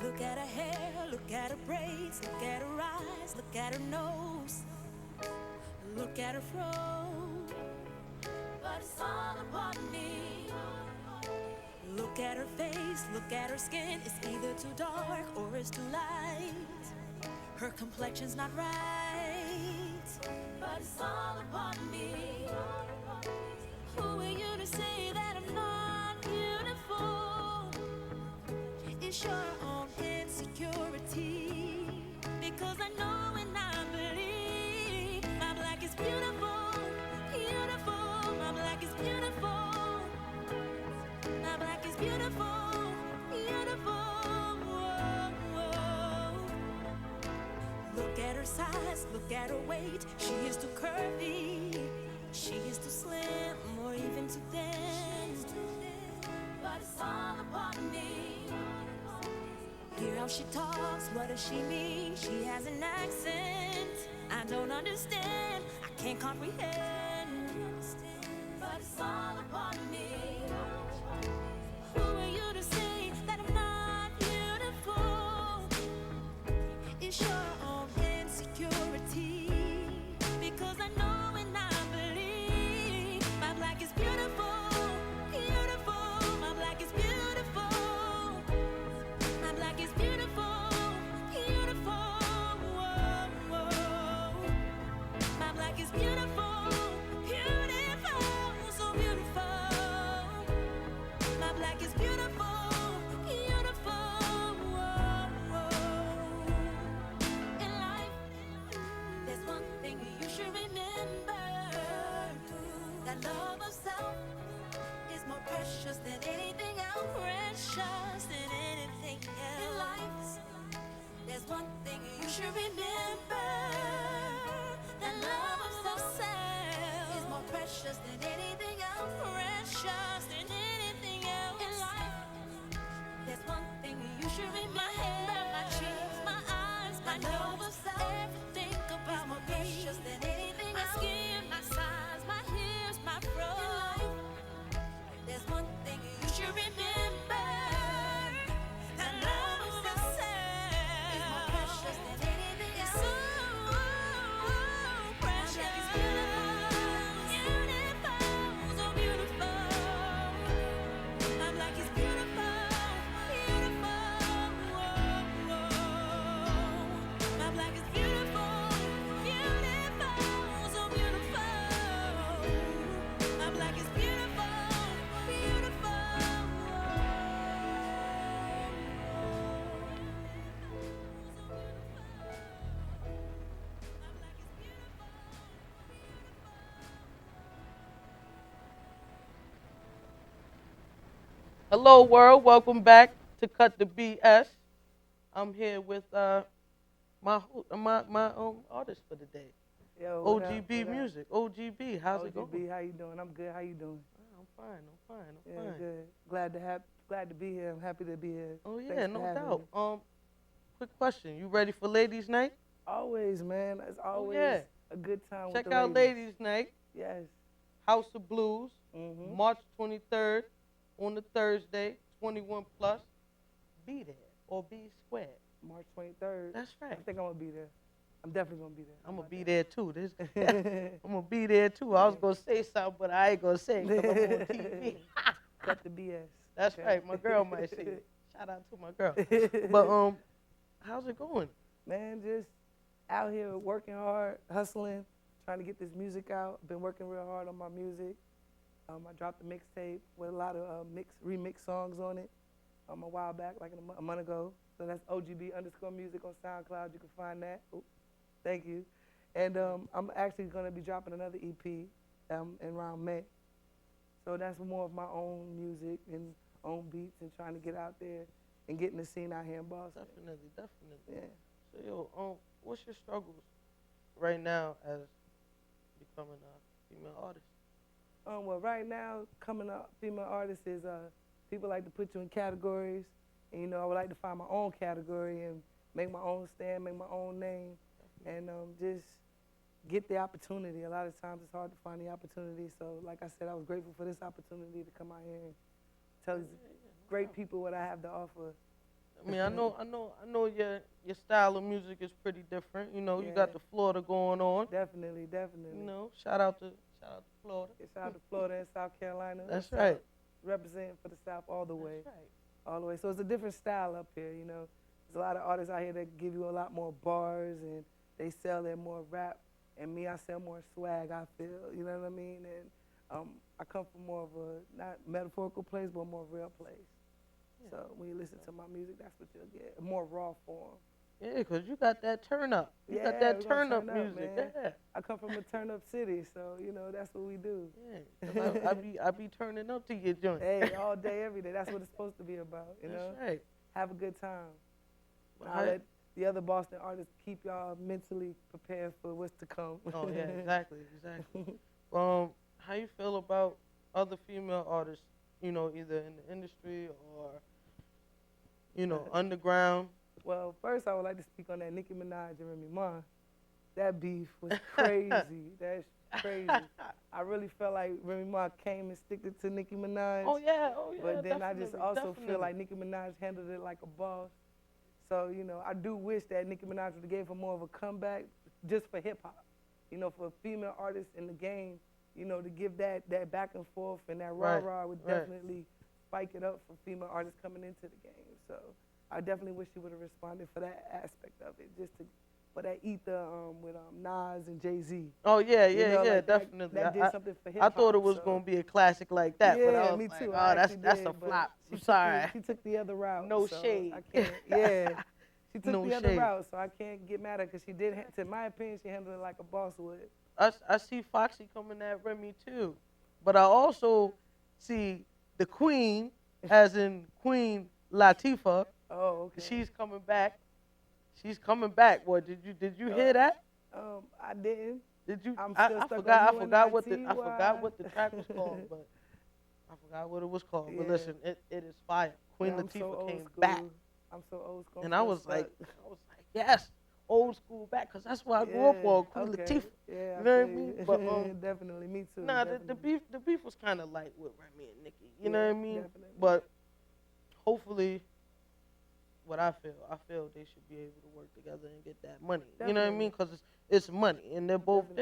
Look at her hair, look at her braids, look at her eyes, look at her nose, look at her fro. But it's all upon me. Look at her face, look at her skin. It's either too dark or it's too light. Her complexion's not right. But it's all upon me. Who are you to say that I'm not beautiful? It's your own insecurity. Because I know and I believe my black is beautiful, beautiful. My black is beautiful. My black is beautiful, beautiful. Whoa, whoa. Look at her size, look at her weight. She is too curvy, she is too slim, or even too thin. But it's all upon me. Hear how she talks, what does she mean? She has an accent I don't understand, I can't comprehend. But it's all upon me. Who are you to say that I'm not beautiful? It's your own insecurity. Because I know and I believe my black is beautiful, beautiful. My black is beautiful. My black is beautiful, beautiful. Whoa, whoa. My black love of self is more precious than anything else. Precious than anything else. In life, there's one thing you should remember. That love of self is more precious than anything else. Precious than anything else. In life, there's one thing you should remember. My hair, my cheeks, my eyes, my nose, everything about me. Precious than anything else. My skin, my size, my hips, my fro. In life, there's one thing you should remember. That love of self is more precious than anything else. So precious. Beautiful, so beautiful. My black is beautiful, beautiful. My black is beautiful, beautiful, so beautiful. My black is beautiful, beautiful. Hello, world. Welcome back to Cut the BS. I'm here with my artist for the day, Yo, what up, OGB what up? Music. OGB, how's it OGB, going? how you doing? I'm good. How you doing? I'm fine. I'm Yeah, fine. good. Glad to be here. I'm happy to be here. Oh yeah, Thanks for no having doubt. me. Quick question. You ready for Ladies Night? Always, man. It's always yeah. a good time Check with the out Ladies Night, Yes. House of Blues, Mm-hmm. March 23rd on the Thursday, 21 plus. Be there or be square. March 23rd. That's right. I think I'm gonna be there. I'm definitely gonna be there. I'm gonna be there too. I'm gonna be there too. I was gonna say something, but I ain't gonna say it 'cause I'm on TV. Cut the BS. That's Okay. right. My girl might see it. Shout out to my girl. But how's it going? Man, just out here working hard, hustling, trying to get this music out. Been working real hard on my music. I dropped a mixtape with a lot of remix songs on it a while back, like a month ago. So that's OGB_music on SoundCloud. You can find that. Ooh, thank you. And I'm actually going to be dropping another EP in around May. So that's more of my own music and own beats and trying to get out there and getting the scene out here in Boston. Definitely. Yeah. So yo, what's your struggles right now as becoming a female artist? Well, right now, coming up female artist is people like to put you in categories, and I would like to find my own category and make my own stand, make my own name, and just get the opportunity. A lot of times it's hard to find the opportunity. So, like I said, I was grateful for this opportunity to come out here and tell these great people what I have to offer. I mean, I know your style of music is pretty different. You Yeah. got the Florida going on. Definitely. Shout out to Florida. Yeah, shout out to Florida and South Carolina. That's South, right. Representing for the South all the way. That's right. All the way. So it's a different style up here, There's a lot of artists out here that give you a lot more bars and they sell their more rap. And me, I sell more swag, I feel, you know what I mean? And I come from more of a, not metaphorical place, but more real place. Yeah. So when you listen to my music, that's what you'll get, a more raw form. Yeah, because you got that turn up. You got Yeah, that we gonna turn up turn up, music. man. Yeah. I come from a turn up city, so, that's what we do. Yeah. 'Cause I be turning up to your joint. Hey, all day, every day. That's what it's supposed to be about, That's right. Have a good time. Well, I'll let the other Boston artists keep y'all mentally prepared for what's to come. Oh yeah, exactly. How you feel about other female artists, either in the industry or, underground? Well, first I would like to speak on that Nicki Minaj and Remy Ma. That beef was crazy. That's crazy. I really felt like Remy Ma came and sticked it to Nicki Minaj. Oh yeah. But then I just also definitely. feel like Nicki Minaj handled it like a boss. So, I do wish that Nicki Minaj would have gave her more of a comeback just for hip hop. For a female artist in the game, to give that back and forth and that rah-rah would definitely spike it up for female artists coming into the game. So I definitely wish she would have responded for that aspect of it, for that ether with Nas and Jay-Z. Oh yeah, like definitely. That did something for hip hop. I thought it was gonna be a classic like that, but I was me like, too. oh, that's a flop. I'm sorry. She took the other route. No so shade. I can't. Yeah. She took No the other shade. route, so I can't get mad at her because she did. To my opinion, she handled it like a boss would. I see Foxy coming at Remy too. But I also see the queen, as in Queen Latifah. Oh, okay. She's coming back. She's coming back. Boy, did you hear that? I didn't. Did you? I'm I still stuck forgot. I on forgot what the UNITY. track was called, but I forgot what it was called. But Yeah. listen, it is fire. Queen Man, I'm so Latifah old came school. back, I'm so old school. and I'm I still was like, stuck. yes, old school back, cause that's where I grew up on Queen okay. Latifah. Yeah, You know what I feel mean? you. But definitely, me too. nah, definitely. the beef was kind of light with Remy and Nicki. You know Yeah, what I mean? definitely. But hopefully, what I feel they should be able to work together and get that money. You know what I mean? Because it's money, and they're both from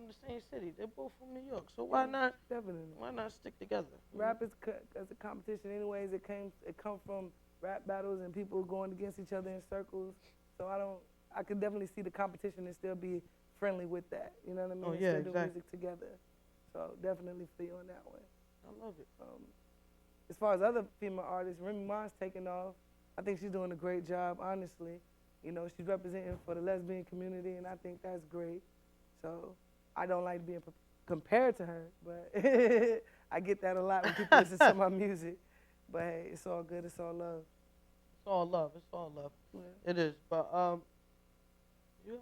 the same city. They're both from New York. So why not? Definitely. Why not stick together? Rap is as a competition, anyways. It come from rap battles and people going against each other in circles. So I could definitely see the competition and still be friendly with that. You know what I mean? Oh, And yeah, still do exactly. music together. So definitely feel on that one. I love it. As far as other female artists, Remy Ma's taking off. I think she's doing a great job, honestly. You know, she's representing for the lesbian community, and I think that's great. So I don't like being compared to her, but I get that a lot when people listen to my music. But hey, it's all good. It's all love. It's all love. It's all love. Yeah. It is. But you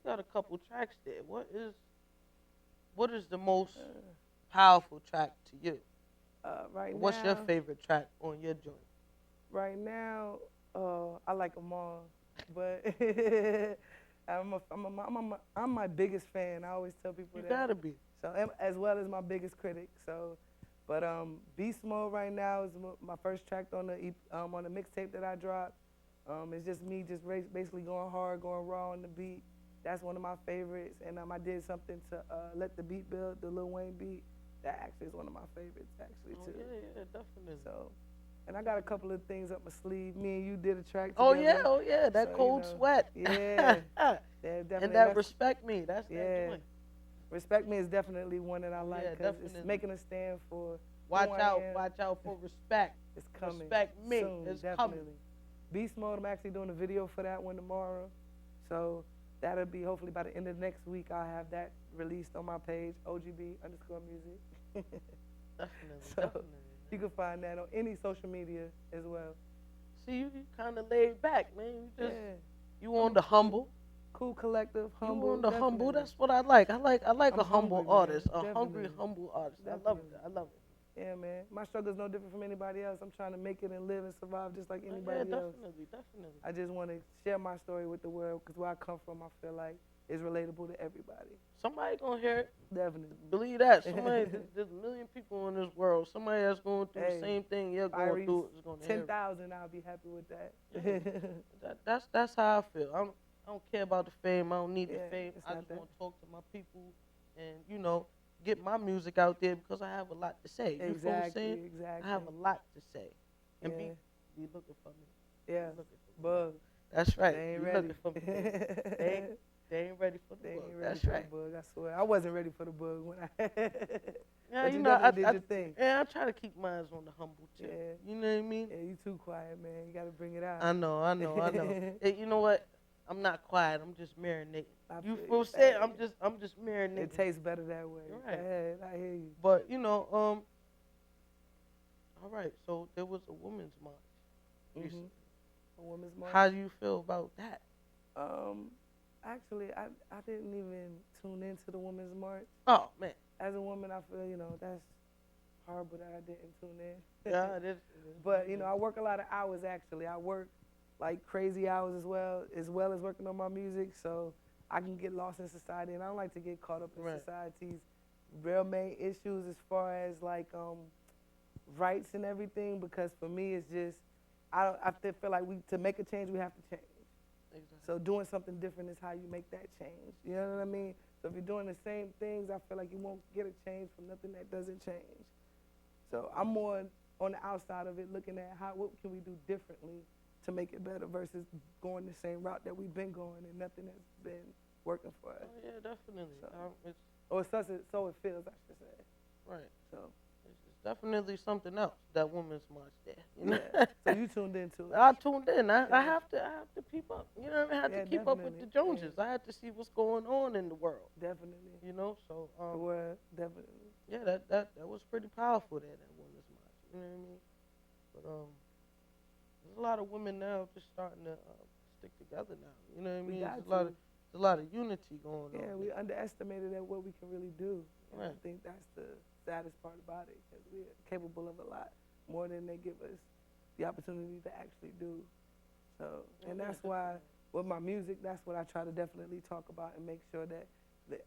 got a couple tracks there. What is the most powerful track to you? What's your favorite track on your joint? Right now, I like them all, but I'm my biggest fan. I always tell people that. You gotta be. So as well as my biggest critic. So, but Beast Mode right now is my first track on the mixtape that I dropped. It's just me basically going hard, going raw on the beat. That's one of my favorites. And I did something to Let the Beat Build, the Lil Wayne beat. That actually is one of my favorites actually too. Yeah, definitely. So. And I got a couple of things up my sleeve. Me and you did a track Oh together. yeah, that So, Cold Sweat. Yeah. Definitely. And that Respect Me, that's that joint. Respect Me is definitely one that I like because it's definitely. making a stand for Watch who I out am. for respect. It's coming. Respect Me. Soon, It's definitely. coming. Beast Mode, I'm actually doing a video for that one tomorrow. So that'll be hopefully by the end of next week I'll have that released on my page, OGB_music. Definitely. You can find that on any social media as well. See, you kind of laid back, man. You on the humble. Cool, collective, humble. You on the humble. definitely. That's what I like. I like I'm a humble hungry, man. artist, a hungry, Definitely. humble artist. I love Definitely. it. I love it. Yeah, man. My struggle is no different from anybody else. I'm trying to make it and live and survive just like Yeah, anybody else. definitely. I just want to share my story with the world because where I come from, I feel like is relatable to everybody. Somebody gonna hear it. Definitely. Believe that. There's a million people in this world. Somebody that's going through the same thing you're if I going reach through is gonna hear it. 10,000, I'll be happy with that. That's how I feel. I don't care about the fame. I don't need the fame. it's I not just that. want to talk to my people and get my music out there because I have a lot to say. You feel what I'm saying? Exactly. I have a lot to say. And Yeah. be looking for me. Yeah. Be looking for me. Bug. That's right. They ain't Be ready. looking for me. They ain't ready for the They bug. ain't ready That's for right. the bug, I swear. I wasn't ready for the bug when I Yeah, but you you know, definitely did your thing. Yeah, I try to keep mine on the humble too. Yeah. You know what I mean? Yeah, you too quiet, man. You got to bring it out. I know. Hey, you know what? I'm not quiet. I'm just marinating. You feel feel you. saying? I'm just marinating. It tastes better that way. Right. I hear you. But all right. So there was a women's march recently. A women's march. How do you feel about that? Actually, I didn't even tune into the women's march. Oh man. As a woman, I feel that's horrible that I didn't tune in. Yeah, it is. But I work a lot of hours. Actually, I work like crazy hours as well as working on my music. So I can get lost in society, and I don't like to get caught up in society's real main issues as far as like rights and everything. Because for me, it's just I feel like to make a change, we have to change. Exactly. So doing something different is how you make that change. You know what I mean? So if you're doing the same things, I feel like you won't get a change from nothing that doesn't change. So I'm more on the outside of it, looking at what can we do differently to make it better versus going the same route that we've been going and nothing has been working for us. Oh yeah, definitely. So it feels, I should say. Right. So it's definitely something else. That women's march there. Yeah. So you tuned into it. I tuned in. I have to keep up. You know what I mean? I have to keep up with the definitely. Joneses. I had to see what's going on in the world. Definitely. So The world, definitely. yeah, powerful that women's march. You know what I mean? But there's a lot of women now just starting to stick together now. You know what I mean? There's a lot of unity going on. Yeah, we underestimated at what we can really do. And Right. I think that's the saddest part about it, because we're capable of a lot more than they give us the opportunity to actually do. So, and that's why with my music, that's what I try to definitely talk about and make sure that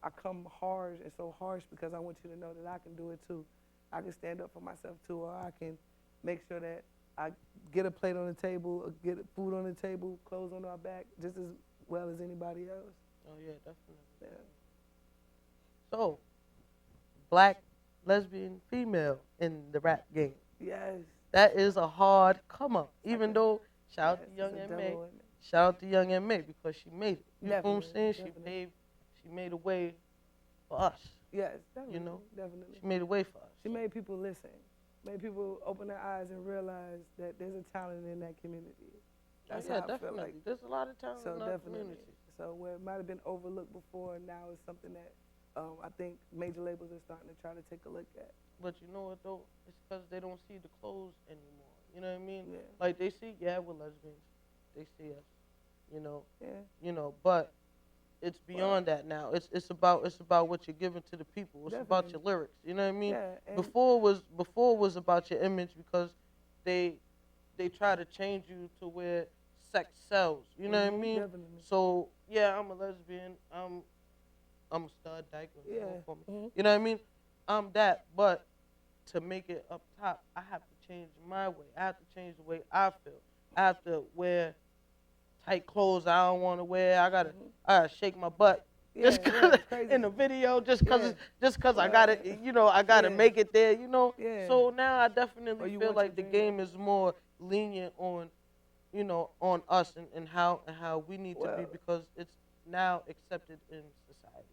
I come harsh and so harsh, because I want you to know that I can do it too. I can stand up for myself too, or I can make sure that I get a plate on the table, or get food on the table, clothes on our back, just as well as anybody else. Oh yeah, definitely. Yeah. So, black, lesbian, female in the rap game. Yes. That is a hard come up. Even though, shout out Yes, to Young it's a M.A. devil in it. Shout out to Young M.A. because she made it. You know what I'm Definitely, saying? definitely. She made a way for us. Yes, definitely. You know? Definitely. She made a way for us. She made people listen. Made people open their eyes and realize that there's a talent in that community. That's yeah, how I definitely. feel like. There's a lot of talent So in our definitely. community. So where it might have been overlooked before, now it's something that I think major labels are starting to try to take a look at. But you know what though? It's because they don't see the clothes anymore. You know what I mean? Yeah. Like they see, yeah, we're lesbians. They see us. You know. Yeah. You know, but it's beyond that now. It's about what you're giving to the people. It's about your lyrics. You know what I mean? Yeah, and Before it was about your image, because they try to change you to where sex sells. You know what I mean? Definitely. So yeah, I'm a lesbian. I'm a stud dyke. Yeah. For me. You know what I mean? I'm that, but to make it up top, I have to change my way. I have to change the way I feel. I have to wear tight clothes I don't want to wear. I gotta shake my butt. Just in the video, just cause I gotta, I gotta make it there, So now I definitely feel like the game is more lenient on, on us and how we need to be, because it's now accepted in society.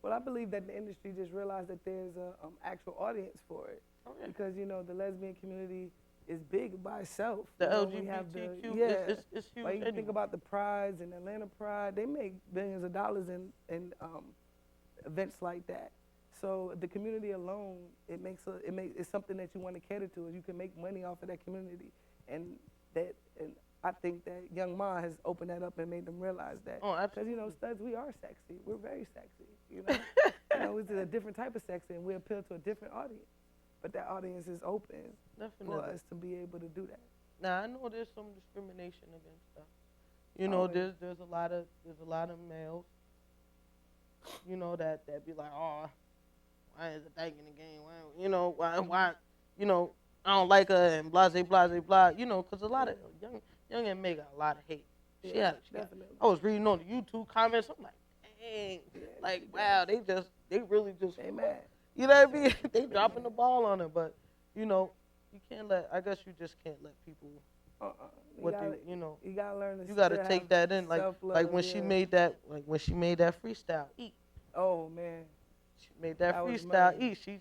Well, I believe that the industry just realized that there's a actual audience for it. Oh, yeah. Because, the lesbian community is big by itself. The We have LGBTQ is huge. Like you think about the Prides and Atlanta Pride, they make billions of dollars in events like that. So the community alone, it's something that you want to cater to. You can make money off of that community, and I think that Young Ma has opened that up and made them realize that. Oh, absolutely. Because studs, we are sexy. We're very sexy. It's a different type of sexy, and we appeal to a different audience. But that audience is open for us to be able to do that. Now I know there's some discrimination against stuff. There's a lot of males. That be like, oh, why is it dyke in the game? Why? I don't like her and blah blah blah blah. Because a lot of young and May got a lot of hate. Definitely. I was reading on the YouTube comments. I'm like, dang, wow, they really just. They mad. You know what I mean? They dropping the ball on her, but you can't I guess you just can't let people. You gotta learn to. You gotta take that in, like when she made that, freestyle, Eat. Oh man. She made that freestyle, Eat. She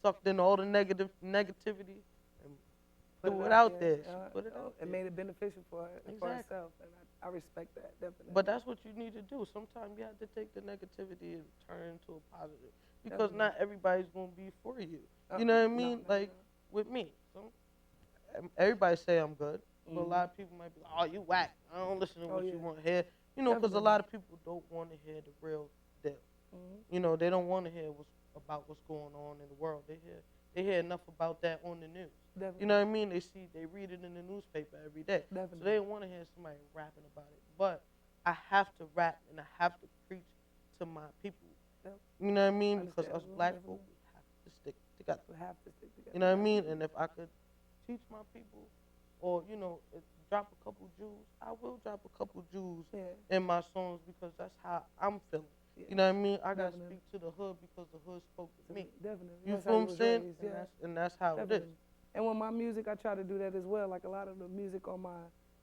sucked in all the negativity and threw it out there. She put it out there. And made it beneficial for her, for Exactly. herself, and I respect that definitely. But that's what you need to do. Sometimes you have to take the negativity and turn it into a positive. Because Definitely. not everybody's going to be for you. You know what I mean? With me. Everybody say I'm good, but a lot of people might be like, oh, you whack. I don't listen to what you want to hear. Because a lot of people don't want to hear the real deal. They don't want to hear about what's going on in the world. They hear enough about that on the news. Definitely. You know what I mean? They read it in the newspaper every day. Definitely. So they don't want to hear somebody rapping about it. But I have to rap and I have to preach to my people. Yep. You know what I mean? Because us black folk, we have to stick together. We have to stick together. You know what I mean? And if I could teach my people, or drop a couple Jews, I will drop a couple Jews in my songs, because that's how I'm feeling. Yeah. You know what I mean? I gotta Definitely. speak to the hood because the hood spoke to me. Definitely. You That's feel how what I'm was saying? raised, And that's how it is. Definitely. And with my music, I try to do that as well. Like a lot of the music on my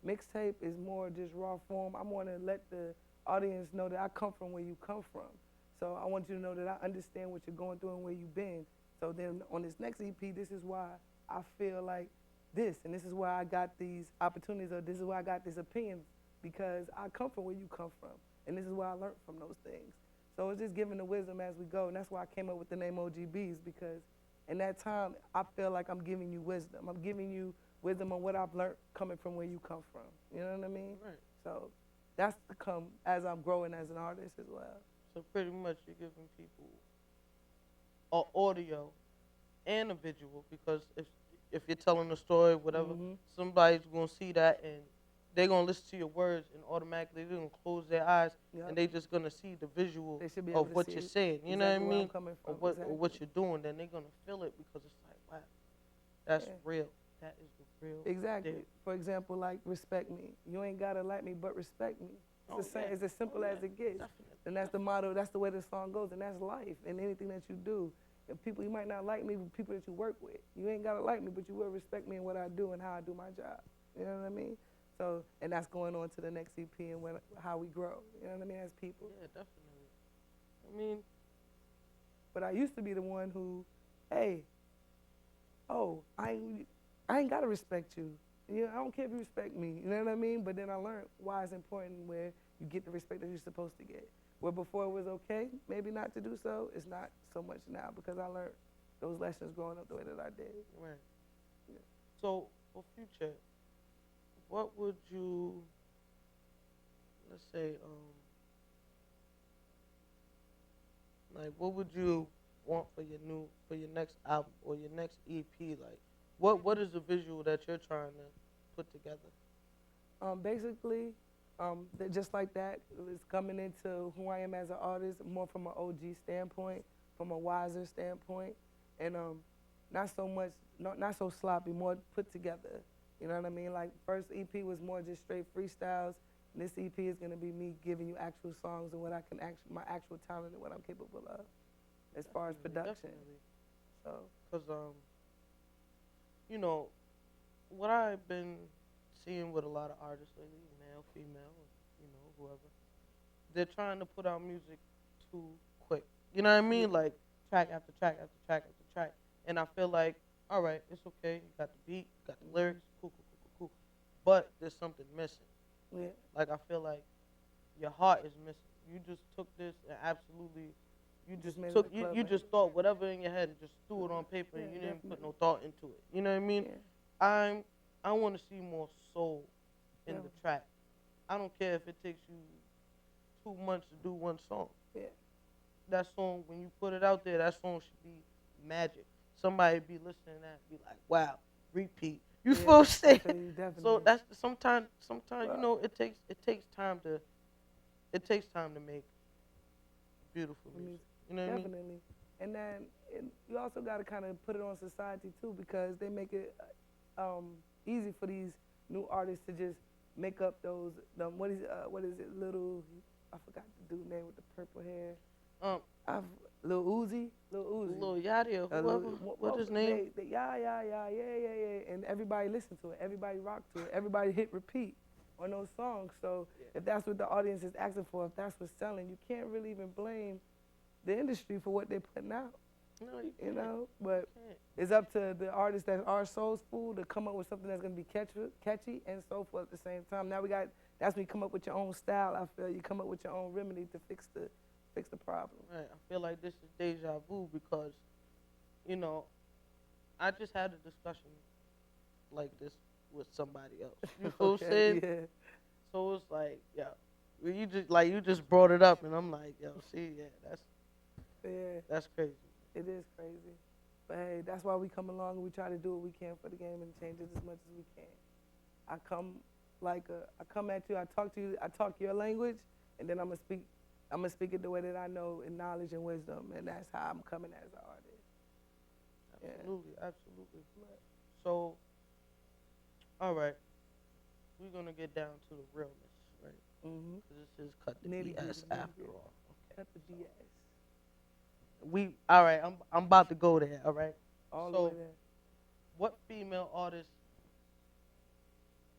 mixtape is more just raw form. I want to let the audience know that I come from where you come from. So I want you to know that I understand what you're going through and where you've been. So then on this next EP, this is why I feel like this, and this is why I got these opportunities, or this is why I got this opinion, because I come from where you come from, and this is why I learned from those things. So it's just giving the wisdom as we go, and that's why I came up with the name OGBs, because in that time, I feel like I'm giving you wisdom. I'm giving you wisdom on what I've learned coming from where you come from. You know what I mean? Right. So that's to come as I'm growing as an artist as well. So pretty much you're giving people an audio and a visual, because if you're telling a story, whatever, somebody's gonna see that and they're gonna listen to your words and automatically they're gonna close their eyes and they just gonna see the visual They should be able of to what see you're it, saying. You exactly know what I where I'm mean? coming Or from, what or what you're doing, then they're gonna feel it because it's like, wow, that's real. That is the real. Exactly. deal. For example, like respect me. You ain't gotta like me, but respect me. It's the same. yeah. It's as simple as it gets. Definitely. And that's the motto. That's the way the song goes, and that's life. And anything that you do, and people you might not like me, but people that you work with, you ain't gotta like me, but you will respect me and what I do and how I do my job. You know what I mean? So, and that's going on to the next EP and how we grow. You know what I mean? As people. Yeah, definitely. I mean, but I used to be the one who, hey, oh, I ain't gotta respect you. You know, I don't care if you respect me. You know what I mean? But then I learned why it's important where you get the respect that you're supposed to get. Where before it was okay, maybe not to do so, it's not so much now because I learned those lessons growing up the way that I did. right. Yeah. So for future, what would you, let's say, like, what would you want for your next album or your next EP? Like, what is the visual that you're trying to put together? Basically, just like that, it's coming into who I am as an artist, more from an OG standpoint, from a wiser standpoint, and not so sloppy, more put together. You know what I mean? Like, first EP was more just straight freestyles, and this EP is gonna be me giving you actual songs and what I can my actual talent and what I'm capable of, as far as production. Definitely. So, because you know, what I've been seeing with a lot of artists lately, male, female, you know, whoever, they're trying to put out music too quick. You know what I mean? Like, track after track after track after track. And I feel like, all right, it's okay. You got the beat, you got the lyrics, cool. But there's something missing. yeah. Like, I feel like your heart is missing. You just took this and absolutely, you just thought whatever in your head and just threw it on paper and you didn't put no thought into it. You know what I mean? Yeah. I want to see more soul in the track. I don't care if it takes you 2 months to do one song. Yeah. That song, when you put it out there, that song should be magic. Somebody be listening to that and be like, wow, repeat. You feel what I'm saying? Definitely. So that's sometimes you know, it takes time to make beautiful music. You know what I mean? Definitely. And then you also got to kind of put it on society too, because they make it easy for these new artists to just make up those what is it, little, I forgot the dude's name with the purple hair. Lil Uzi. Lil Yachty or whoever. What's his name? Yeah. And everybody listened to it. Everybody rocked to it. Everybody hit repeat on those songs. So if that's what the audience is asking for, if that's what's selling, you can't really even blame the industry for what they're putting out. No, you know, but it's up to the artists that are soulful to come up with something that's gonna be catchy and soulful at the same time. Now that's when you come up with your own style. I feel you come up with your own remedy to fix the problem. Right. I feel like this is deja vu because, you know, I just had a discussion like this with somebody else. You know what I'm saying? Yeah. So it's like, you just brought it up, and I'm like, yo, see, that's crazy. It is crazy. But hey, that's why we come along and we try to do what we can for the game and change it as much as we can. I come at you, I talk to you, I talk your language, and then I'm gonna speak it the way that I know in knowledge and wisdom, and that's how I'm coming as an artist. Absolutely. So, all right, we're gonna get down to the realness, right? Mm-hmm. This is Cut the BS after all. Okay. Cut the BS. All right, I'm about to go there, all right? All the way there. What female artists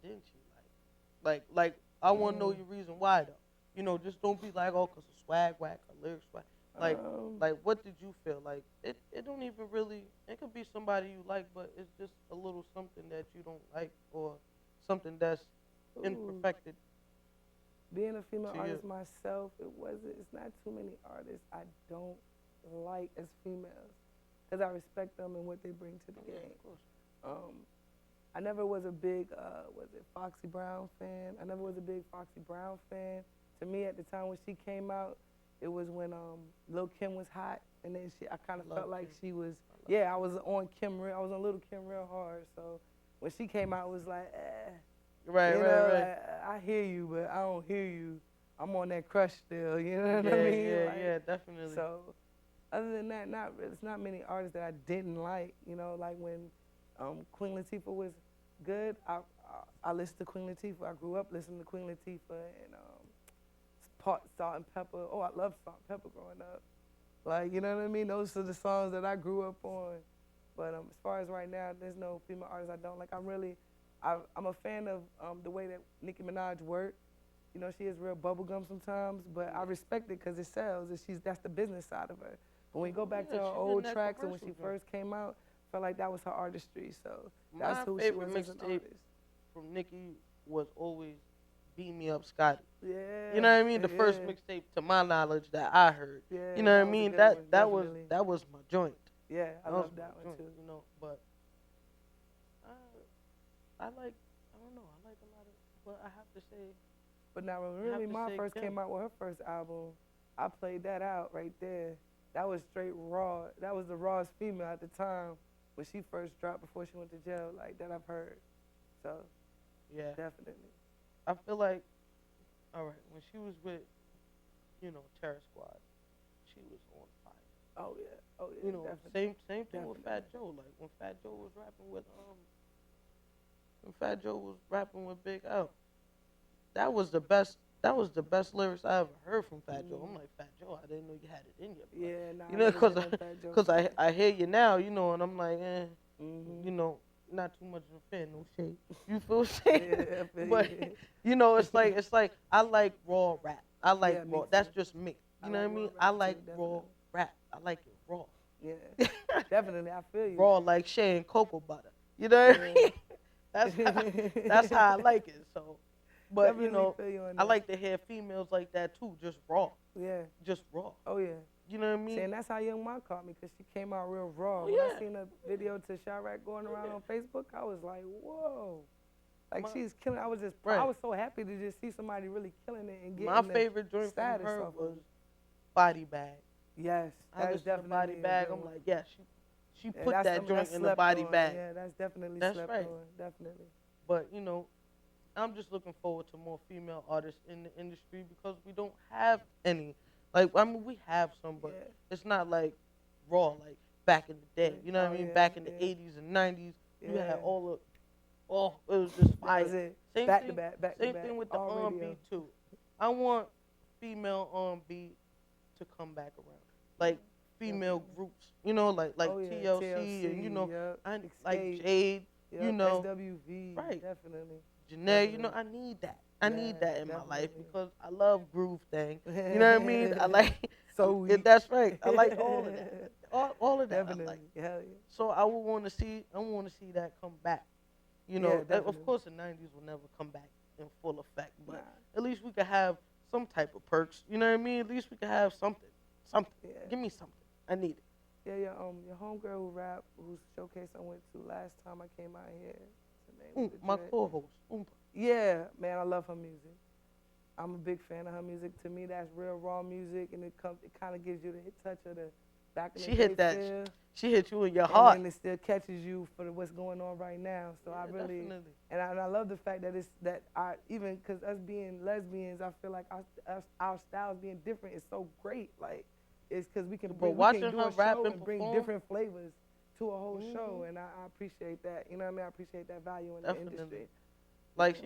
didn't you like? I want to know your reason why, though. You know, just don't be like, oh, because of swag whack or lyrics whack. Like, what did you feel? Like, it don't even really, it could be somebody you like, but it's just a little something that you don't like or something that's imperfected. Being a female artist myself, it's not too many artists I don't like as females. because I respect them and what they bring to the game. I never was a big, Foxy Brown fan. I never was a big Foxy Brown fan. To me, at the time when she came out, it was when Lil' Kim was hot, and then I kind of felt like she was, I was on Kim real, I was on Little Kim real hard. So when she came out, it was like, Right. like, I hear you, but I don't hear you. I'm on that crush still, you know what I mean? Yeah, definitely. So other than that, it's not many artists that I didn't like. You know, like when Queen Latifah was good, I listened to Queen Latifah. I grew up listening to Queen Latifah and Salt and Pepper. Oh, I loved Salt and Pepper growing up. Like, you know what I mean? Those are the songs that I grew up on. But as far as right now, there's no female artists I don't like. I'm a fan of the way that Nicki Minaj works. You know, she is real bubblegum sometimes, but I respect it because it sells, and that's the business side of her. But when you go back to her old tracks and when she first came out, I felt like that was her artistry. So that's who she was as an artist. From Nicki was always Beat Me Up Scotty. Yeah. You know what I mean? The first mixtape, to my knowledge, that I heard. Yeah, you know what I mean? That was my joint. Yeah, I love that one too. You know, but I don't know, I like a lot of, but I have to say. But now when Really Ma first came out with her first album, I played that out right there. That was straight raw. That was the rawest female at the time when she first dropped before she went to jail, like that I've heard. So, yeah, definitely. I feel like, all right, when she was with, Terror Squad, she was on fire. Oh yeah, You know, definitely. same thing with Fat Joe. Like when Fat Joe was rapping with Big L, that was the best lyrics I ever heard from Fat Joe. I'm like, Fat Joe, I didn't know you had it in you. Yeah, nah, you know, because I hear you now, and I'm like, not too much of a fan, no shade. You feel shade? Yeah, but it's like I like raw rap. I like raw. That's just me. You know what I mean? I like raw rap. I like it raw. Yeah, definitely. I feel you. Raw like Shay and cocoa butter. You know what I mean? That's how I like it. So, but I like to hear females like that too, just raw. Yeah. Just raw. Oh yeah. You know what I mean? See, and that's how Young Ma caught me, because she came out real raw. Oh, When yeah. I seen a video to Chirac going around on Facebook, I was like, whoa. Like, she's killing. I was so happy to just see somebody really killing it and getting my favorite joint from her was Body Bag. Yes, I listened to Body Bag. I'm like, yeah, she put that's that joint in the body on. bag. Yeah, that's definitely That's slept right. on. Definitely. But, I'm just looking forward to more female artists in the industry because we don't have any. Like, I mean, we have some, but it's not like raw, like back in the day. You know what I mean? Back in the 80s and 90s, you had it was just fire. That was it. Same back thing, to back. Same thing with the R&B, too. I want female R&B to come back around. Like, female groups, like TLC and, like Jade, SWV, right. definitely. Janae, I need that. I need that in my life because I love groove thing. You know what I mean? I like that's right. I like all of that. All of that. Definitely. I like. Hell yeah. So I want to see that come back. Of course the 90s will never come back in full effect, but at least we could have some type of perks. You know what I mean? At least we could have something. Something. Yeah. Give me something. I need it. Yeah, your homegirl who rap, whose showcase I went to last time I came out here. My co-host. Yeah, man, I love her music. I'm a big fan of her music. To me, that's real raw music, and it kind of gives you the touch of the back in the day. She hit that. Feel. She hit you in your heart. And it still catches you for what's going on right now. So I really, definitely. and I love the fact that even because us being lesbians, I feel like our styles being different is so great. Like, it's because we can do a show and bring different flavors to a whole show, and I appreciate that. You know what I mean? I appreciate that value in the industry. Like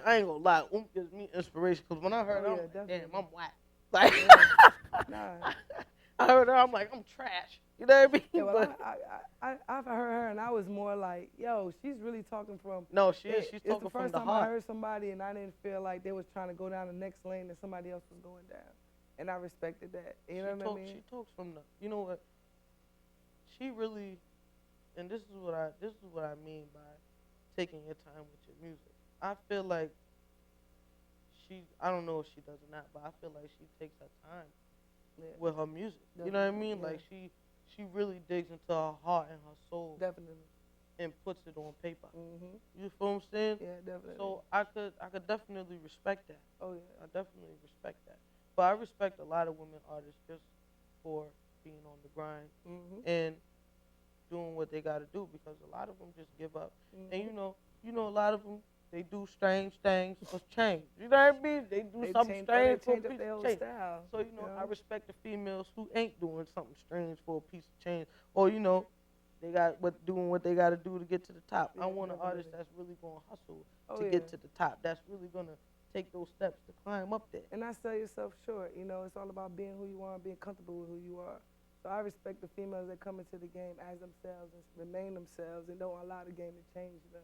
I ain't gonna lie, gives me inspiration, because when I heard her, I'm like, damn, I'm whack. Like, I heard her, I'm like, I'm trash. You know what I mean? Yeah, well, I've heard her, and I was more like, yo, she's really talking from. No, she's talking from the heart. It's the first time I heard somebody, and I didn't feel like they was trying to go down the next lane that somebody else was going down, and I respected that. You know what I mean? She talks from the. You know what? She really, and this is what I mean by taking your time with your music. I feel like I don't know if she does or not, but I feel like she takes her time with her music. You know what I mean? Yeah. Like she really digs into her heart and her soul Definitely. and puts it on paper. Mhm. You feel what I'm saying? Yeah, definitely. So I could definitely respect that. Oh yeah. I definitely respect that. But I respect a lot of women artists just for being on the grind Mhm. and doing what they got to do, because a lot of them just give up. Mhm. And you know, a lot of them, they do strange things for change. You know what I mean? They do something strange for a change up piece their of whole change. style. So I respect the females who ain't doing something strange for a piece of change, or they got doing what they got to do to get to the top. Yeah, I want an artist definitely. that's really gonna hustle Oh, to yeah. get to the top. That's really gonna take those steps to climb up there. And not sell yourself short. You know, it's all about being who you are and being comfortable with who you are. So I respect the females that come into the game as themselves and remain themselves and don't allow the game to change them.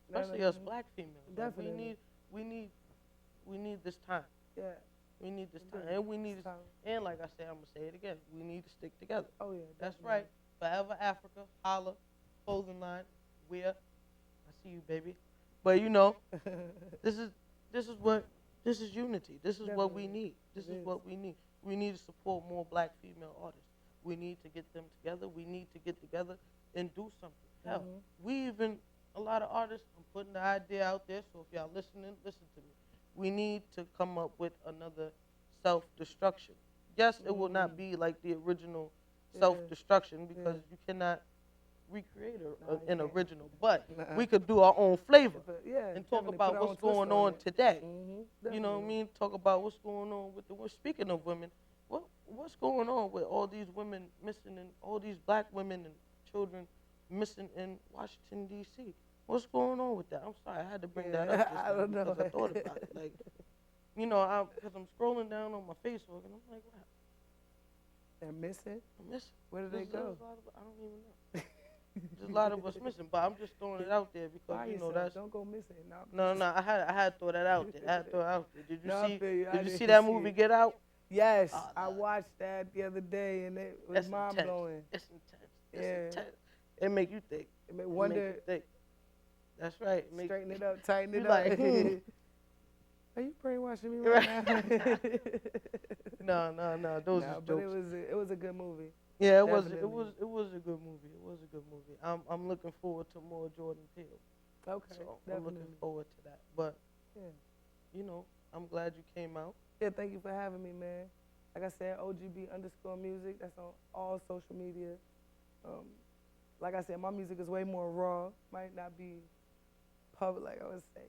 You know what Especially I us mean? black females. Like, Definitely. we need this time. Yeah. We need this We time, do. and we need, It's time. and like I said, I'm gonna say it again. We need to stick together. Oh yeah. That's definitely. right. Forever Africa, holla, clothing line, wear. I see you, baby. But this is unity. This is what we Definitely. need. This It is is. what we need. We need to support more black female artists. We need to get them together. We need to get together and do something. Hell, a lot of artists, I'm putting the idea out there, so if y'all listening, listen to me. We need to come up with another self-destruction. Yes, it will not be like the original self-destruction, because you cannot recreate an original, but we could do our own flavor and talk about what's going on today. You know what I mean? Talk about what's going on with speaking of women, what's going on with all these women missing, and all these black women and children missing in Washington, D.C.? What's going on with that? I'm sorry, I had to bring that up just I don't know. because I thought about it. Like, because I'm scrolling down on my Facebook, and I'm like, wow. They're missing? I'm missing. Where did they go? I don't even know. There's a lot of us missing, but I'm just throwing it out there because, that's... Don't go missing. No, I had to throw that out there. Did you I see didn't that see movie, it. Get Out? Yes, Oh, I no. watched that the other day, and it was That's mind intense. blowing. It's intense. Yeah. It's intense. It make you think. It made It wonder, make you think. That's right. It make- straighten it up, tighten You it up. like, Are you brainwashing me right now? No. Those Nah, is but jokes. it was a good movie. Yeah, it Definitely. was a good movie. It was a good movie. I'm looking forward to more Jordan Peele. Okay, So definitely. I'm looking forward to that. But Yeah. I'm glad you came out. Yeah, thank you for having me, man. Like I said, OGB_music. That's on all social media. Like I said, my music is way more raw. Might not be public, like I would say,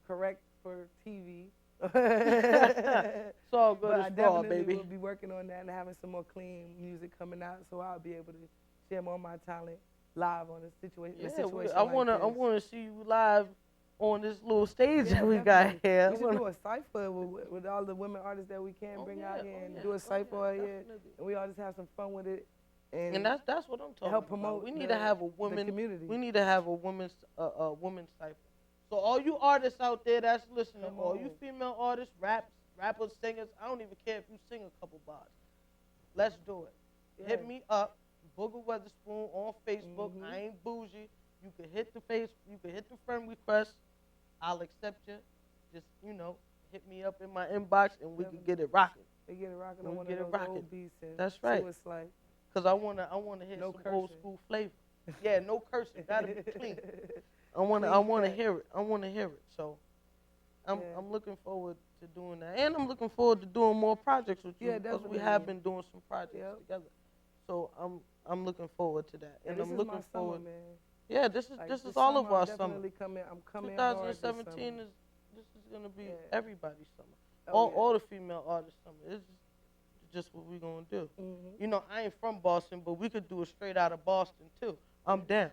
correct for TV. It's all good. But I It's raw, definitely baby. will be working on that and having some more clean music coming out, so I'll be able to share more of my talent live on a situation. Yeah, situation I like wanna this. see you live on this little stage Yeah, that we definitely. got here. We should do a cipher with all the women artists that we can bring out here and do a cipher out here, and we all just have some fun with it. And that's what I'm talking help about. promote We need to have a the woman community. We need to have a women's cipher. So all you artists out there that's listening, Come all on. you female artists, rappers, singers, I don't even care if you sing a couple bars. Let's do it. Yeah. Hit me up, Booga Weatherspoon on Facebook. I ain't bougie. You can hit the friend request. I'll accept you. Just hit me up in my inbox and we can get it rocking. They get it rocking We on one get of it those rocking. old beats and That's see right. what it's like. Cause I wanna hear No some old cursing. school flavor. Yeah, no cursing. Gotta be clean. I wanna Clean cut. hear it. I wanna hear it. So I'm Yeah. I'm looking forward to doing that, and I'm looking forward to doing more projects with you. Yeah, because we definitely. have been doing some projects Yep. together. So I'm looking forward to that, And and this I'm is looking my forward. summer, man. Yeah, this Like, is this all of summer, our I'm summer. definitely coming. I'm coming hard this 2017 summer. this is gonna be Yeah. everybody's summer. Oh, All the female artists' summer. It's just what we gonna do. Mhm. I ain't from Boston, but we could do it straight out of Boston too. I'm down,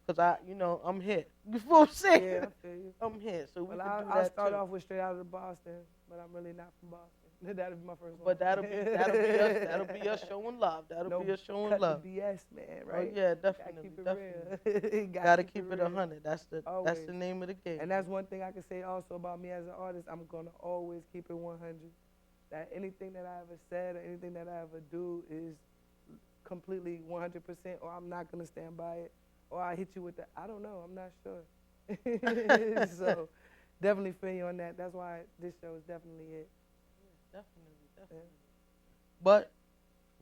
cause I'm here. You feel what I'm saying? Yeah, I feel you. I'm here, so we Well, can do I'll that start too. off with straight out of Boston, but I'm really not from Boston. That'll be my first one. But that'll be us. That'll be us showing love. That'll be us showing cut love. The BS, man, Oh right? yeah, Gotta definitely, keep it definitely. real. Gotta keep it real. 100. That's the Always. name of the game. And that's one thing I can say also about me as an artist. I'm gonna always keep it 100. That anything that I ever said or anything that I ever do is completely 100%, or I'm not gonna stand by it, or I hit you with the I don't know. I'm not sure. So definitely feel you on that. That's why this show is definitely it. Definitely. But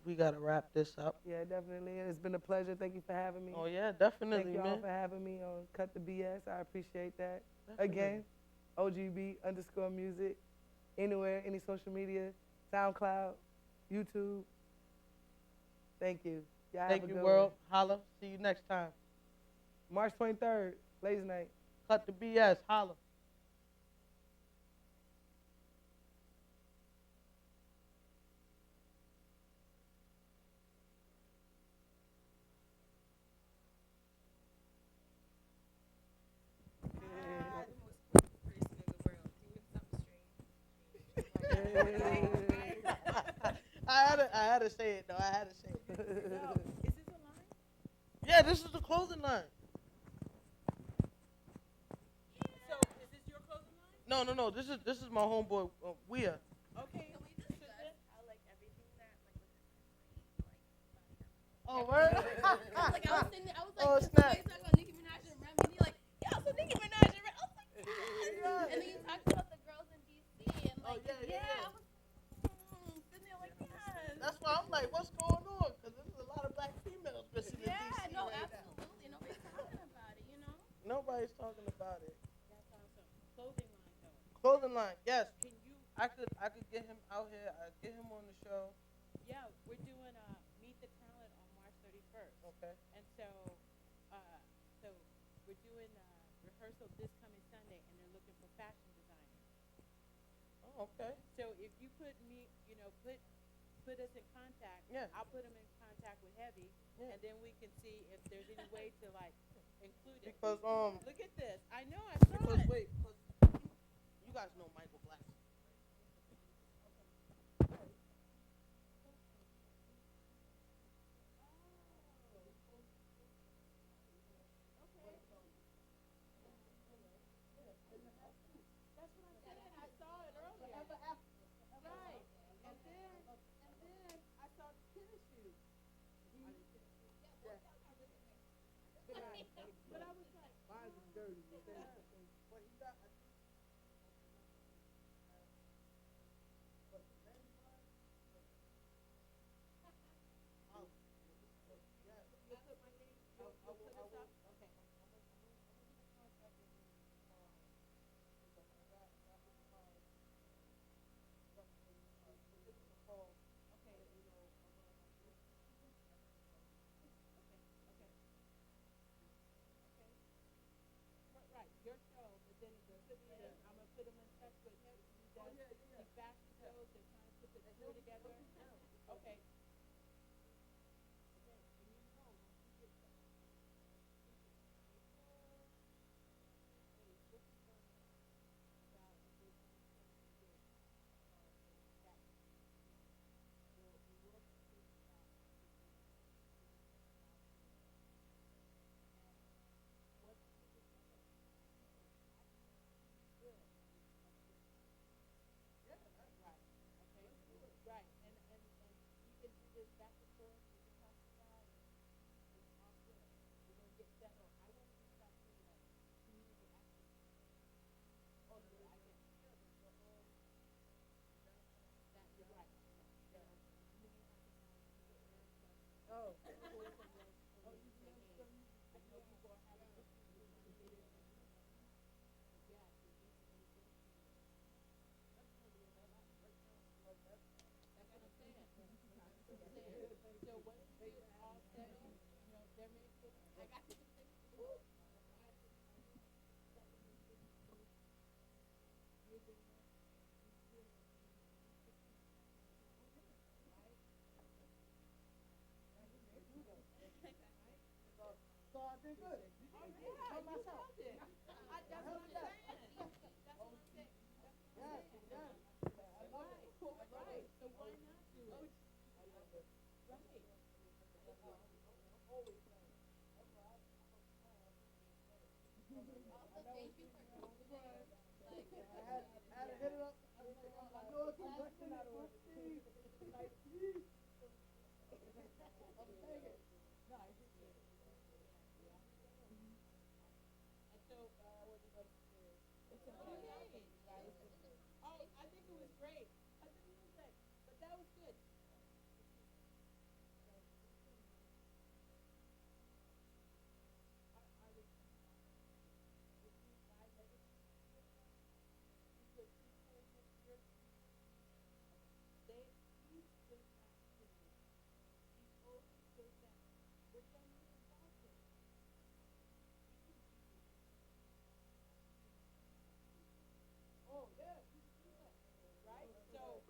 we gotta wrap this up. Yeah, definitely. It's been a pleasure. Thank you for having me. Oh yeah, definitely, Thank you all man. for having me on Cut the BS. I appreciate that. Definitely. Again, OGB_music, anywhere, any social media, SoundCloud, YouTube. Thank you. Y'all Thank have a you, good world. Holla. See you next time. one. March 23rd, ladies' night. Cut the BS. Holla. I had to say it though. I had to say it. Is this a line? Yeah, this is the closing line. So is this your closing line? No. This is my homeboy. Weah. Okay. Can we discuss how like everything that Oh, word? like I was sitting there, I was like, Oh, this snap. is talking about Nicki Minaj and Remy, and you're like, yo, so Nicki Minaj and Remy. I was like, yes. And then you talked about the girls in DC and like, I was sitting there like, yes. That's why I'm like, what's going on? Because there's a lot of black females missing in DC no, right absolutely. Nobody's talking about it, you know? now. Nobody's talking about it. That's awesome. Clothing line though. Clothing line, yes. Can you? I could get him out here. I get him on the show. Yeah, we're doing Meet the Talent on March 31st. Okay. And so we're doing rehearsal this coming Sunday, and they're looking for fashion designers. Oh, okay. So if you put me, put us in contact. Yeah. I'll put them in contact with Heavy, and then we can see if there's any way to like include it. Because Look at this. I know. I saw because it. wait, because you guys know Michael Black. That's what I said. I saw it earlier. Right. And then I saw the tennis shoes. But I was like, Mine's is dirty. Well, he got. right, your show, but then I'm gonna put them in touch with him. He does the fashion shows. They're trying to put the tour together. Okay. Right, and you can do this back and forth with the talking about and it's all good. We're gonna get settled. I want to reach out to community activists. Oh no, I get that you're right. Yeah. Oh. I know people are having issues with my video. Yeah, that's what I'm saying. So once you get all settled, there may be I got you. So I did good. Oh yeah, you held it. That's what I'm saying. That's what I'm saying. Yes. Right. So why not do it? Right. Thank you for coming. I had to hit it up. I know it's a question out of it. Like, please. I'm saying it. No, I appreciate it. And so, what did I say? It's amazing. Oh, I think it was great. I think it was good, but that was good. Oh, yeah, right? So,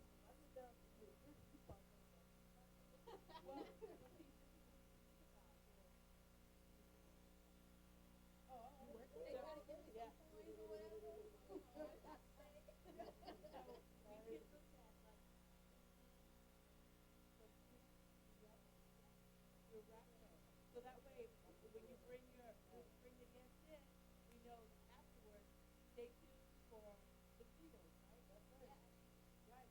well, so that way, when you bring your guests in, we know afterwards, stay tuned for the Cheetos, right?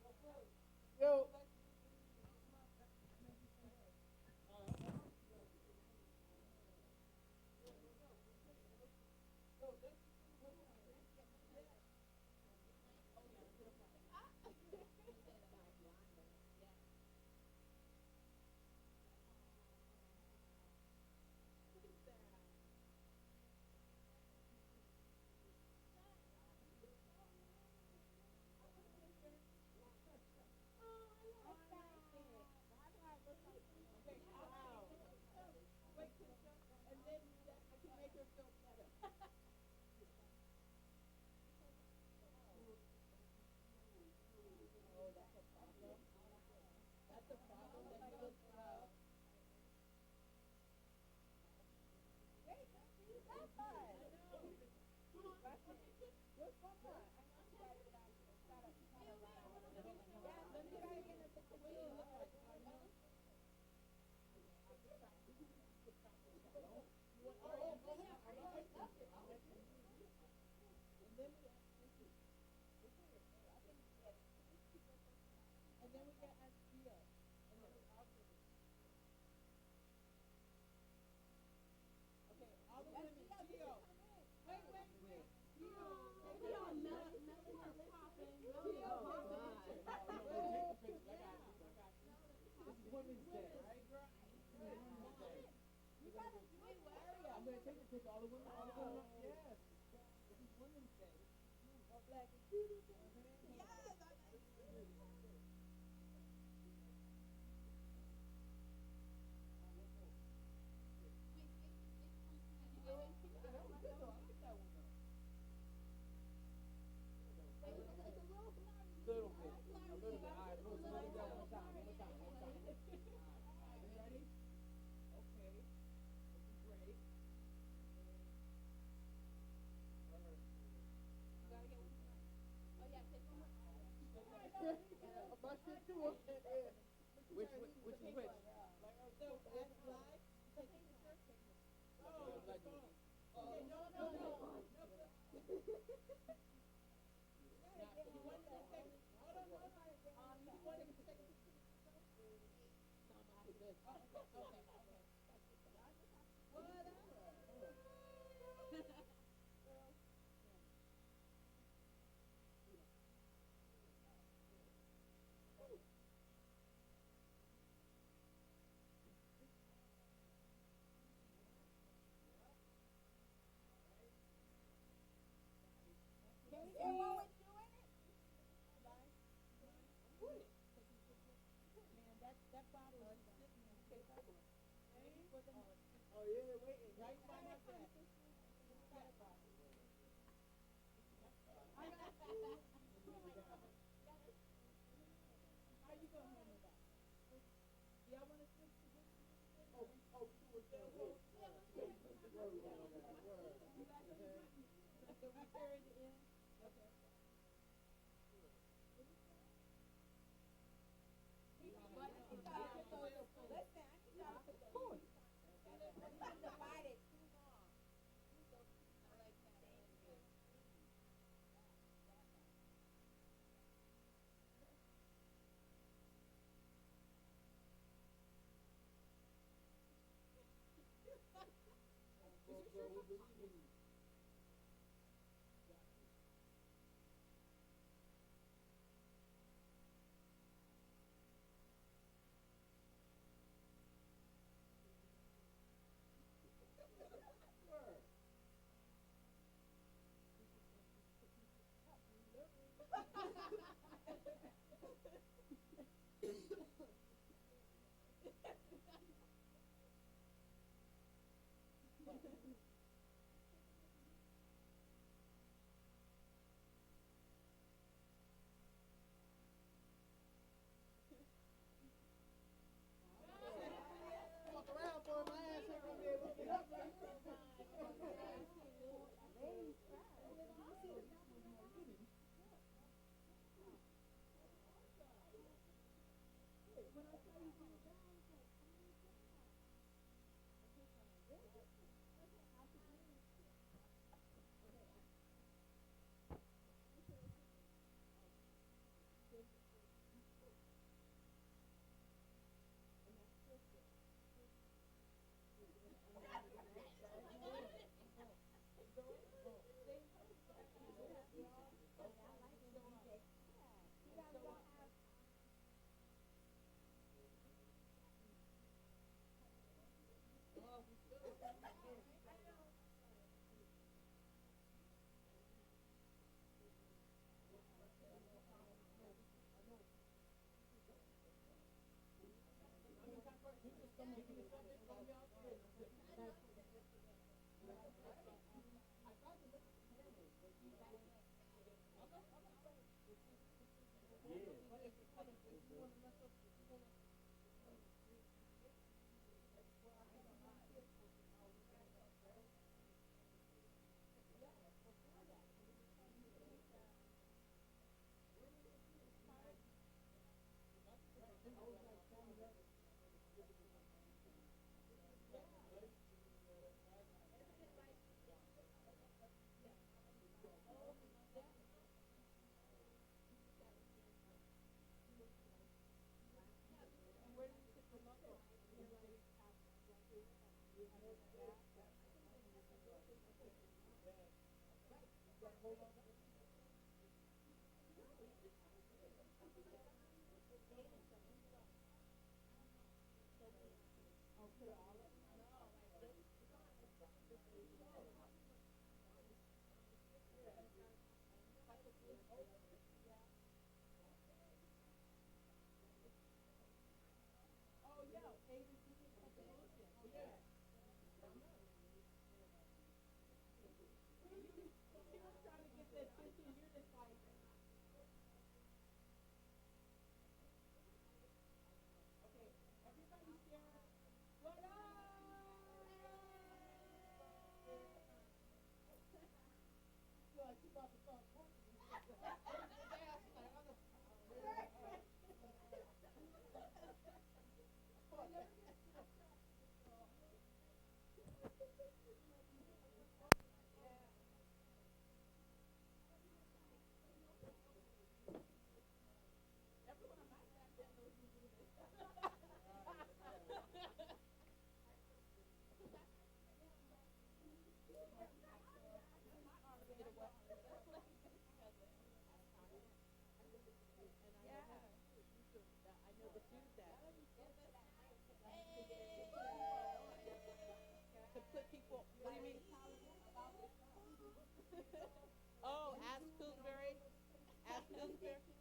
That's right. Right. To put people, what do you mean? Oh, ask Pillsbury. Ask Pillsbury.